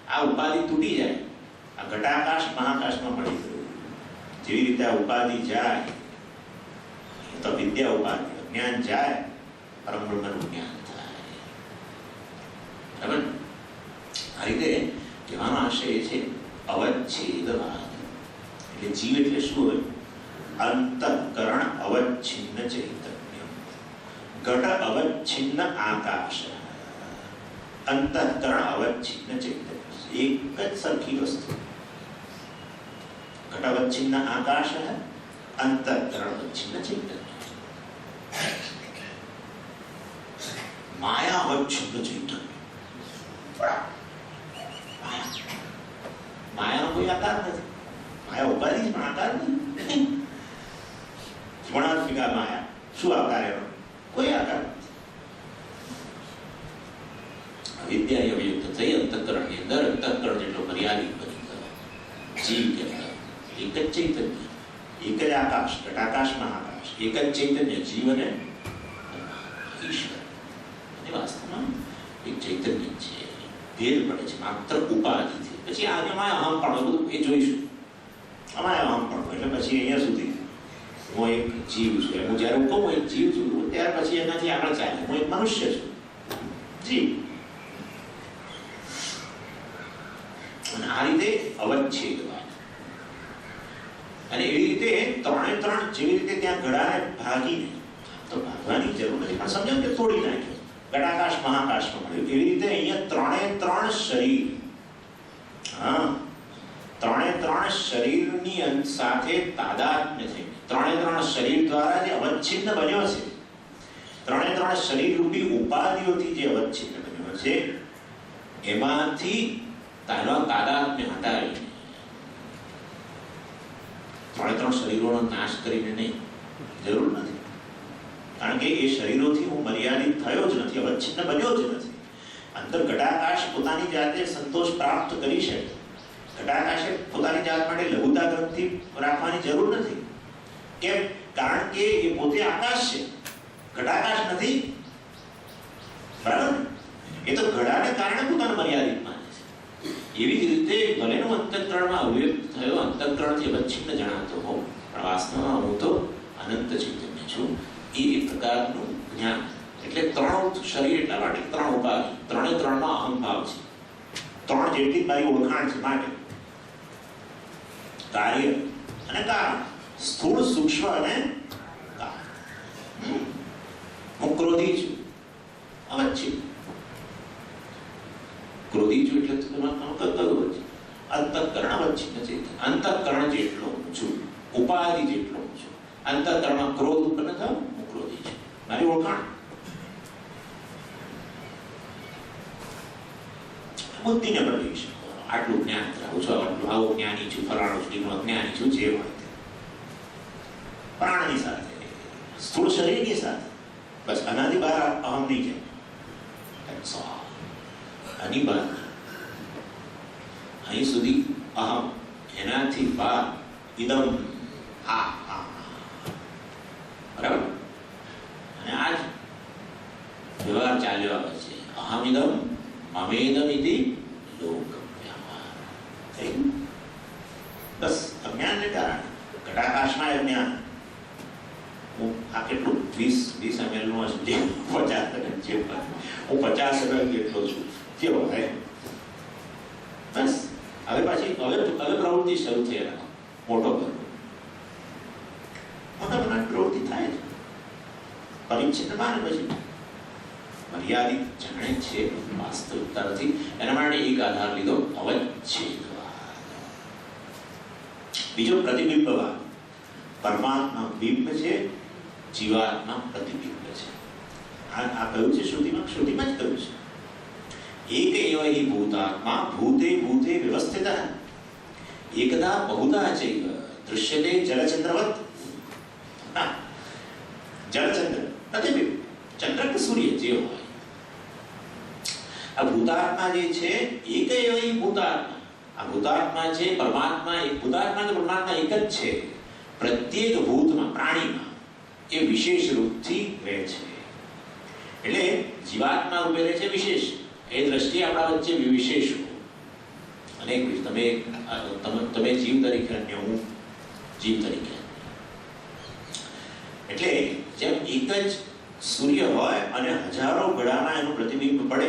આ ઉપાધિ તૂટી જાય, આ ઘટાકાશ મહાકાશમાં મળી ગયું. જેવી રીતે આ ઉપાધિ જાય તો વિદ્યા ઉપાધિ, જ્ઞાન જાય પરમ બ્રહ્મનું જ્ઞાન થાય. બરાબર? આ રીતે કહેવાનો આશય એ છે અવચ્છેદવાદ. એટલે જીવ એટલે શું હોય? અંતઃકરણ અવચ્છિન્ન ચૈતન્ય, ઘટ અવચ્છિન્ન આકાશ, અંતઃકરણ અવચ્છિન્ન ચૈતન્ય, એક જ સરખી વસ્તુ. ઘટ અવચ્છિન્ન આકાશ, અંતઃકરણ અવચ્છિન્ન ચૈતન્ય. માયા અવચ્છિન્ન ચૈતન્ય. માયાનો કોઈ આકાર નથી. માયા ઉપાધિ પણ આકાર નથી. ગુણાત્મિકા માયા, શું આકાર એનો? કોઈ આકાર નથી. વિદ્યા અભિયુક્ત થઈ અંતઃકરણની અંદર, અંતઃકરણ જેટલો મર્યાદિત બની ગયો. જીવ કે એક જ ચૈતન્ય, એક જ આકાશ, ઘટાકાશ મહાકાશ, એક જ ચૈતન્ય, જીવ અને ઈશ્વર. અને વાસ્તવમાં એક ચૈતન્ય છે. ભેદ પડે છે માત્ર ઉપાધિથી. પછી આમાં અહમ પણ બધું એ જોઈશું. અમારે અહમ પણ એટલે પછી અહીંયા સુધી હું એક જીવ છું. હું જ્યારે હું કહું એક જીવ છું, ત્યાર પછી એનાથી આગળ ચાલે હું એક મનુષ્ય છું, જીવ. અને આ રીતે અવચ્છેદવાદ. અને એવી રીતે ત્રણે ત્રણ, જેવી રીતે ત્યાં ઘડાને ભાગીને, તો ભાગવાની જરૂર નથી પણ સમજો કે તોડી નાખ્યો, ઘટાકાશ મહાકાશમાં મળ્યું. એવી રીતે અહીંયા ત્રણે ત્રણ શરીર, હા ત્રણે ત્રણ શરીરની સાથે તાદાત્મ્ય થઈ, ત્રણે ત્રણ શરીર દ્વારા જે અવચ્છિન્ન બન્યો છે, ત્રણે ત્રણ શરીર રૂપી ઉપાધિઓથી જે અવચ્છિન્ન બન્યો છે, એમાંથી તાદાત્મ્ય હટાવીને, ત્રણે ત્રણ શરીરોનો નાશ કરીને નહીં, જરૂર નથી. કારણ કે એ શરીરોથી હું મર્યાદિત થયો જ નથી, અવચ્છિન્ન બન્યો જ નથી. અંતર ઘટાકાશ પોતાની જાતે સંતોષ પ્રાપ્ત કરી શકે. ઘટાકાશે પોતાની જાત માટે લઘુતા ગ્રંથિ રાખવાની જરૂર નથી. કેમ? કારણ કે એ પોતે આકાશ છે, ઘટાકાશ નથી. બરાબર? એ તો ઘડાને કારણે પોતાને મર્યાદિત માને છે. એવી જ રીતે ભલેનો અંતઃકરણમાં અભિવ્યક્ત થયો, અંતઃકરણથી અવચ્છિન્ન જણાતો હોઉં, પણ વાસ્તવમાં હું તો અનંત ચૈતન્ય છું. એ પ્રકારનું જ્ઞાન. એટલે ત્રણ શરીર એટલા માટે ત્રણ ઉપાધિ, ત્રણે ત્રણનો અહંભાવ છે. ત્રણ જેટલી મારી ઓળખાણ છે માટે કાર્ય અને કારણ, સ્થૂળ સૂક્ષ્મ અને કારણ. હું ક્રોધી છું, અવચ્છિન્ન. ક્રોધી છું એટલે કયું છે? અંતઃકરણ અવચ્છિન્ન છે. અંતઃકરણ જેટલો હું છું, ઉપાધિ જેટલો હું છું. અંતઃકરણમાં ક્રોધ ઉત્પન્ન થયો, હું ક્રોધી છું, મારી ઓળખાણ. બુદ્ધિને બદલી શકો. આટલું જ્ઞાન ધરાવું છું, આટલું આવો જ્ઞાની છું, ફલાણો છું, અજ્ઞાની છું, જે હોય તે. પ્રાણની સાથે, સ્થૂળ શરીરની સાથે, બસ આનાથી બહાર અહમ નહીં જાય. આની બહાર, અહીં સુધી અહમ, એનાથી બહાર ઇદમ, આ બરાબર. અને આ જ વ્યવહાર ચાલ્યો આવે છે. અહમ ઇદમ મમેદમ ઇતિ લોક વ્યવહાર. બસ અજ્ઞાનને કારણે ઘટાકાશમાં અજ્ઞાન. હું આ કેટલું 20 ml 50 છે, હું 50 જેટલો છું, કેવો હે? બસ હવે પ્રવૃત્તિ શરૂ થઈ મોટો કરવો, મોટા પ્રમાણની પ્રવૃત્તિ થાય છે. પરિચ્છિન્નમાં પછી મર્યાદિત જાણે છે, વાસ્તવિકતા નથી. એના માટે એક આધાર લીધો અવચ્છેદવાદ. બીજો પ્રતિબિંબવાદ. પરમાત્મા બિંબ છે, જીવાત્મા પ્રતિબિંબ છે. આ કહ્યું છે શ્રુતિમાં જ કહ્યું છે. એક એવ હિ ભૂતાત્મા ભૂતે ભૂતે વ્યવસ્થિતઃ એકદા બહુધા ચૈવ દૃશ્યતે જલચંદ્રવત. જલચંદ્ર પ્રતિબિંબ, ચંદ્ર કે સૂર્ય જે હોય. આ ભૂતાત્મા જે છે, એક એવ હિ ભૂતાત્મા. આ ભૂતાત્મા છે, પરમાત્મા એક. ભૂતાત્મા કે પરમાત્મા એક જ છે. પ્રત્યેક ભૂતમાં, પ્રાણીમાં એ વિશેષ રૂપથી રહે છે. એટલે જીવાત્મા રૂપે રહે છે વિશેષ. એ દ્રષ્ટિએ આપણા વચ્ચે વિશેષો અનેક. તમે જીવ તરીકે અન્ય, હું જીવ તરીકે. એટલે જેમ એક જ સૂર્ય હોય અને હજારો ગળામાં એનું પ્રતિબિંબ પડે,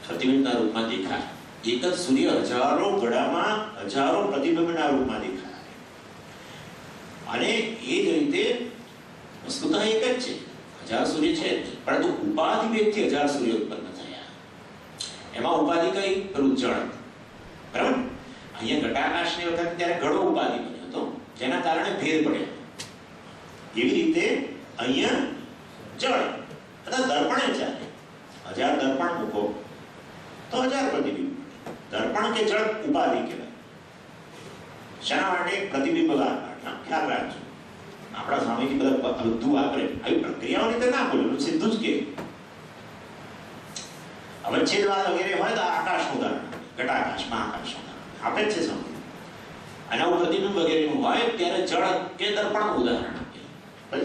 પ્રતિબિંબના રૂપમાં દેખાય. એક જ સૂર્ય હજારો ગળામાં હજારો પ્રતિબિંબના રૂપમાં દેખાય. અને એ જ રીતે વસ્તુતઃ એક જ છે, હજાર સૂર્ય છે, પરંતુ ઉપાધિ ભેદથી હજાર સૂર્ય ઉત્પન્ન થયા. એમાં ઉપાધિ કઈ? પેલું જળ. બરાબર? અહીંયા ઘટાકાશની વખતે ત્યારે ઘડો ઉપાધિ બન્યો હતો, જેના કારણે ભેદ પડ્યો. એવી રીતે અહીંયા જળ અથવા દર્પણે ચાલે. 1000 દર્પણ મૂકો તો 1000 પ્રતિબિંબ. દર્પણ કે જળ ઉપાધિ કહેવાય. શા માટે? પ્રતિબિંબવાદ. ખ્યાલ રાખજો. આપણા સ્વામીજી બધા બધું વાપરે. આવી પ્રક્રિયાઓની તો ના બોલે, સીધું જ કે અવચ્છેદવાદ વગેરે હોય તો આકાશનું ઉદાહરણ, ઘટાકાશ, મહાકાશ આપે જ છે સ્વામી. અને આવું પ્રતિબિંબ વગેરેનું હોય ત્યારે જળ કે દર્પણનું ઉદાહરણ આપે.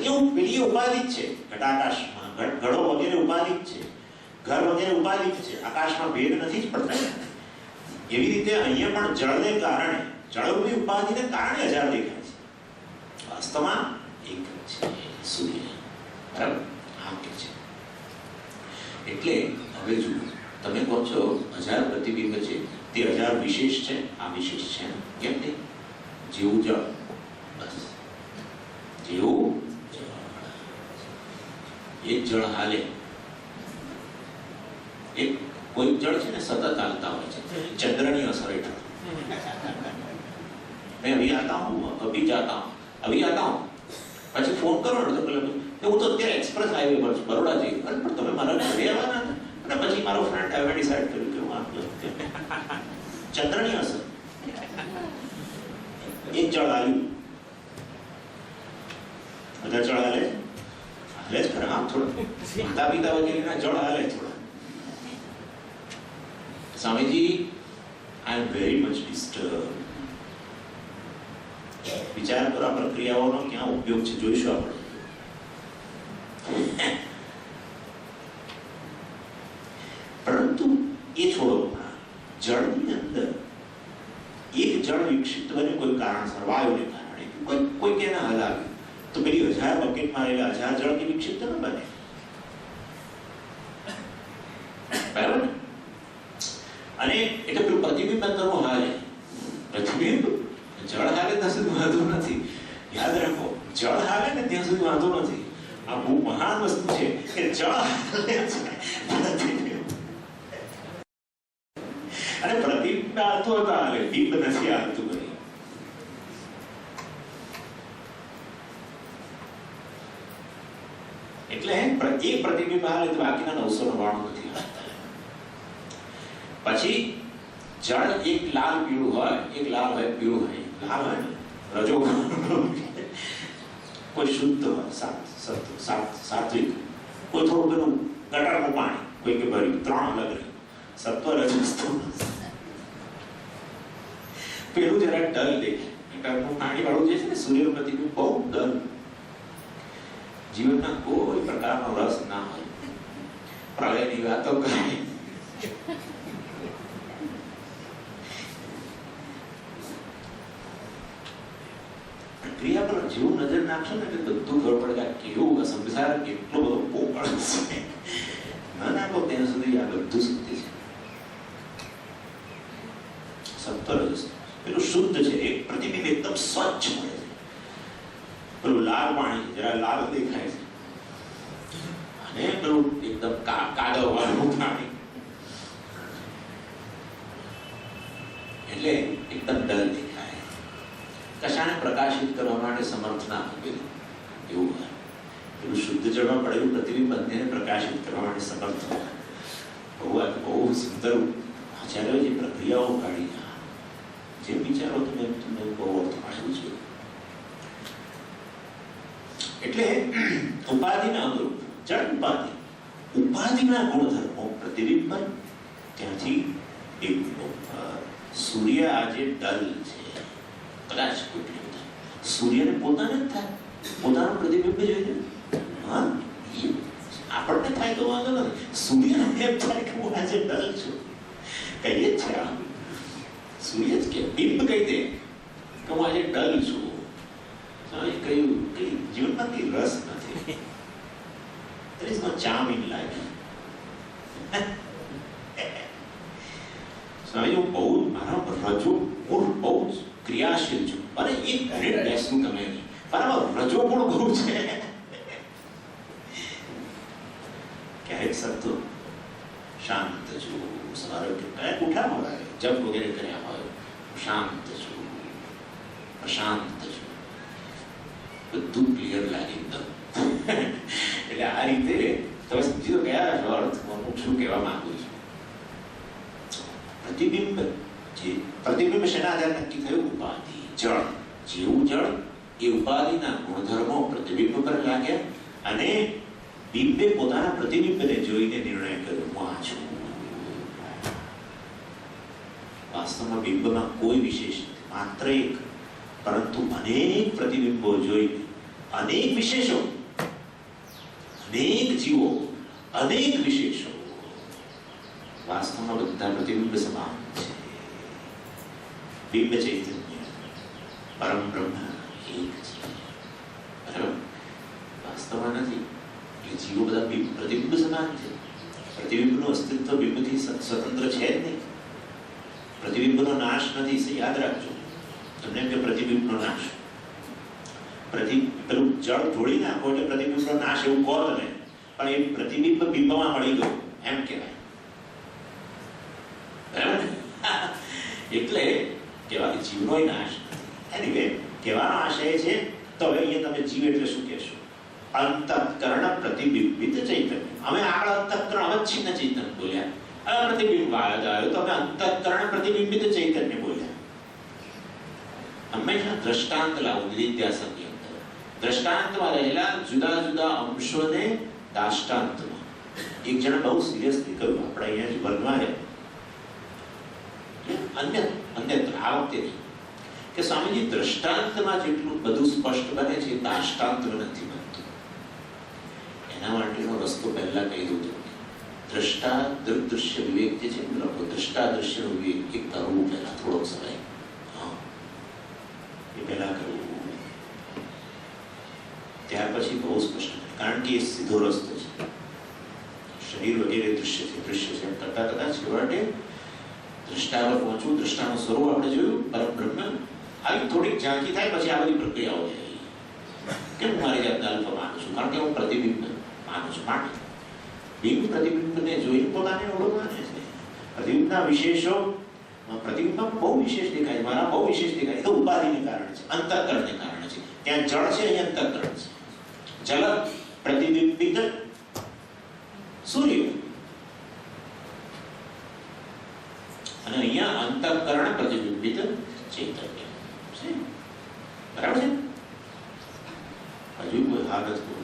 એવું પેલી ઉપાધિ જ છે. ઘટાકાશમાં ઘડો વગેરે ઉપાધિ જ છે, ઘર વગેરે ઉપાધિ જ છે. આકાશમાં ભેદ નથી જ પડતા. એવી રીતે અહીંયા પણ જળને કારણે, જળની ઉપાધિને કારણે હજાર દેખાય છે. વાસ્તવમાં એક છે સૂર્ય. બરાબર? આમ કે છે. એટલે હવે જુઓ, તમે કહો છો 1000 પ્રતિબિંબ છે, તે 1000 વિશેષ છે, આ વિશેષ છે. કેમ નહીં? જેવું જળ, બસ જેવું એક જળ હાલે. એક કોઈ જળ છે ને સતત હાલતા હોય છે, ચંદ્રની અસર હેઠળ. मैं अभी आता हूँ, अभी जाता हूँ, अभी आता हूँ. પછી ફોન કરો ને તો હું તો અત્યારે એક્સપ્રેસ હાઈવે પર છું, બરોડા જઈ. અરે પણ તમે મારા ઘરે આવવાના હતા. અને પછી મારો ફ્રેન્ડ હવે ડિસાઈડ કર્યું કે હું આમ ચંદ્રની અસર. એક જળ હાલ્યું, બધા જળ હાલે જ ખરા. આમ થોડા માતા પિતા વગેરેના જળ હાલે થોડા. સ્વામીજી, આઈ એમ વેરી મચ ડિસ્ટર્બ. વિચાર કરો આ પ્રક્રિયાઓનો ક્યાં ઉપયોગ છે, જોઈશું આપણે. પરંતુ એ છોડો, જળની અંદર એક જળ વિક્ષિપ્ત બન્યું કોઈ કારણસર, વાયુને કારણે, કોઈ કેને હલાવ્યું, તો પેલી 1000 બકેટમાં રહેલા 1000 જળ કે વિક્ષિપ્ત ન બને. બરાબર ને? અને એટલે પેલું પ્રતિબિંબ અંદરનું હાલે. પ્રતિબિંબ જળ હાલે ત્યાં સુધી વાંધો નથી. યાદ રાખો, જળ હાલે ને ત્યાં સુધી વાંધો નથી. આ બહુ મહાન વસ્તુ છે કે જળ હાલે છે, અને પ્રતિબિંબ હાલતો હતો હાલે, બિંબ નથી હાલતું. કરી એટલે એક પ્રતિબિંબ હાલે તો બાકીના 999 નથી હાલતા. પછી જળ એક લાલ પીળું હોય, એક લાલ હોય પીળું હોય. લાલ હોય ને રજો, કોઈ શુદ્ધ હોય, સાત્વિક, કોઈ થોડું પેલું ગટરનું પાણી, કોઈ કે ભર્યું. 3 અલગ રહે, સત્વ રજસ્તો. પેલું જરા ડલ દેખાય. ગટરનું પાણી વાળું જે છે ને, સૂર્યનું પ્રતિબિંબ બહુ ડલ. જીવનના કોઈ પ્રકારનો રસ ના હોય, પ્રલયની વાતો કરે. ક્રિયા પર જેવું નજર નાખશો ને એટલે બધું ખબર પડે કે કેવું સંસાર કેટલો બધો પોકળ છે. ન નાખો ત્યાં સુધી આ બધું સત્ય છે. સત્તર જ પેલું શુદ્ધ છે, એક પ્રતિબિંબ એકદમ સ્વચ્છ મળે છે. પેલું લાલ પાણી જરા લાલ દેખાય છે, અને પેલું એકદમ કાદવ વાળું પાણી એટલે એકદમ ડલ દેખાય. કશાને પ્રકાશિત કરવા માટે સમર્થ ના આપેલું એવું હોય. પેલું શુદ્ધ જળમાં પડેલું પ્રતિબિંબ બંનેને પ્રકાશિત કરવા માટે સમર્થ હોય. બહુ સુંદર આચાર્ય જે પ્રક્રિયાઓ કાઢી, જે વિચારો તમે બહુ અર્થ પાડ્યું છે. એટલે ઉપાધિના અનુરૂપ જળ ઉપાધિ, ઉપાધિના ગુણધર્મો પ્રતિબિંબ. ત્યાંથી એક સૂર્ય આજે ડલ છે, કદાચ સૂર્યને પોતાને જ થાય, પોતાનું પ્રતિબિંબ જોઈએ. હા, આપણને થાય તો વાંધો નથી, સૂર્યને એમ થાય કે હું આજે ડલ છું. કહીએ જ છે સૂર્ય જ કે બિંબ કહી દે કે હું આજે ડલ છું. કહ્યું કે જીવનમાં કઈ રસ નથી. There is no charm in life. હું બહુ મારા રજો હું બહુ ક્રિયાશીલ છું, અને એક મિનિટ બેસવું તમે નહીં, મારા રજો પણ બહુ છે. ક્યારેક સત્તો શાંત છું, સવારે ઉઠ્યા હોય, જપ વગેરે કર્યા હોય, શાંત છું, અશાંત છું, બધું ક્લિયર લાગે એકદમ. એટલે આ રીતે તમે સમજી તો ગયા છો અર્થ હું શું કહેવા માંગુ છું. પ્રતિબિંબ જે પ્રતિબિંબ શેના આધારે નક્કી થયું? ઉપાધિ. જળ, જેવું જળ એ ઉપાધિના ગુણધર્મો પ્રતિબિંબ પર લાગ્યા, અને બિંબે પોતાના પ્રતિબિંબને જોઈને નિર્ણય કર્યો હું આ છું. વાસ્તવમાં બિંબમાં કોઈ વિશેષ નથી, માત્ર એક, પરંતુ અનેક પ્રતિબિંબો જોઈને અનેક વિશેષો, અનેક જીવો, અનેક વિશેષો, વાસ્તવમાં બધા પ્રતિબિંબ સમાન છે. બિંબ ચૈતન્ય પરમ બ્રહ્મ એક છે, બરાબર? વાસ્તવમાં નથી. એટલે જીવો બધા પ્રતિબિંબ સમાન છે. પ્રતિબિંબનું અસ્તિત્વ બિંબથી સ્વતંત્ર છે જ નહીં. પ્રતિબિંબનો નાશ નથી, યાદ રાખજો. તમને કે પ્રતિબિંબનો નાશ, પેલું જળ ઢોળી નાખો એટલે પ્રતિબિંબનો નાશ એવું કહો તમે, પણ એ પ્રતિબિંબ બિંબમાં મળી ગયું એમ કહેવાય, બરાબર? એટલે કહેવાય કે જીવનો નાશ નથી. એનીવે કહેવાનો આશય છે. તો હવે અહીંયા તમે જીવ એટલે શું કહેશો? અંતઃકરણ પ્રતિબિંબિત ચૈતન્ય. અમે આગળ અંતઃકરણ અવચ્છિન્ન ચૈતન્ય બોલ્યા, હવે પ્રતિબિંબ આવ્યો તો અમે અંતઃકરણ પ્રતિબિંબિત ચૈતન્ય બોલ્યા. હંમેશા દ્રષ્ટાંત લાવું નિધિધ્યાસનની અંદર. દ્રષ્ટાંતમાં રહેલા જુદા જુદા અંશોને દાષ્ટાંતમાં. એક જણા બહુ સિરિયસલી કહ્યું, આપણે અહીંયા વર્ગમાં અન્યત્ર આ વખતે નહીં, કે સ્વામીજી દ્રષ્ટાંતમાં જેટલું બધું સ્પષ્ટ બને છે દાષ્ટાંતમાં નથી બનતું. એના માટેનો રસ્તો પહેલા કહી દઉં તમને. દ્રષ્ટા દૃશ્ય વિવેક જે છે, દ્રષ્ટા દૃશ્યનો વિવેક એક કરવું પહેલા થોડોક સમય પહેલા કરવું, ત્યાર પછી બહુ સ્પષ્ટ, કારણ કે એ સીધો રસ્તો છે. શરીર વગેરે દૃશ્ય છે કરતા કદાચ છેવટે દ્રષ્ટા પર પહોંચવું. દ્રષ્ટાનું સ્વરૂપ આપણે જોયું, પરબ્રહ્મ. આવી થોડીક ઝાંખી થાય પછી આ બધી પ્રક્રિયાઓ જાય. કેમ હું મારી જાતને અલ્પ માનું છું? કારણ કે હું પ્રતિબિંબ માનું છું. માટે બિંબ પ્રતિબિંબને જોઈને પોતાને ઓળખ માને છે. પ્રતિબિંબના વિશેષો, પ્રતિબિંબમાં બહુ વિશેષ દેખાય, મારા બહુ વિશેષ દેખાય, તો ઉપાધિને કારણે છે, અંતઃકરણને કારણે છે. ત્યાં જળ છે, અહીં અંતઃકરણ છે. જલ પ્રતિબિંબિત સૂર્ય, અને અહીંયા અંતઃકરણ પ્રતિબિંબિત ચૈતન્ય છે. બરાબર છે? હજુ કોઈ હા નથી.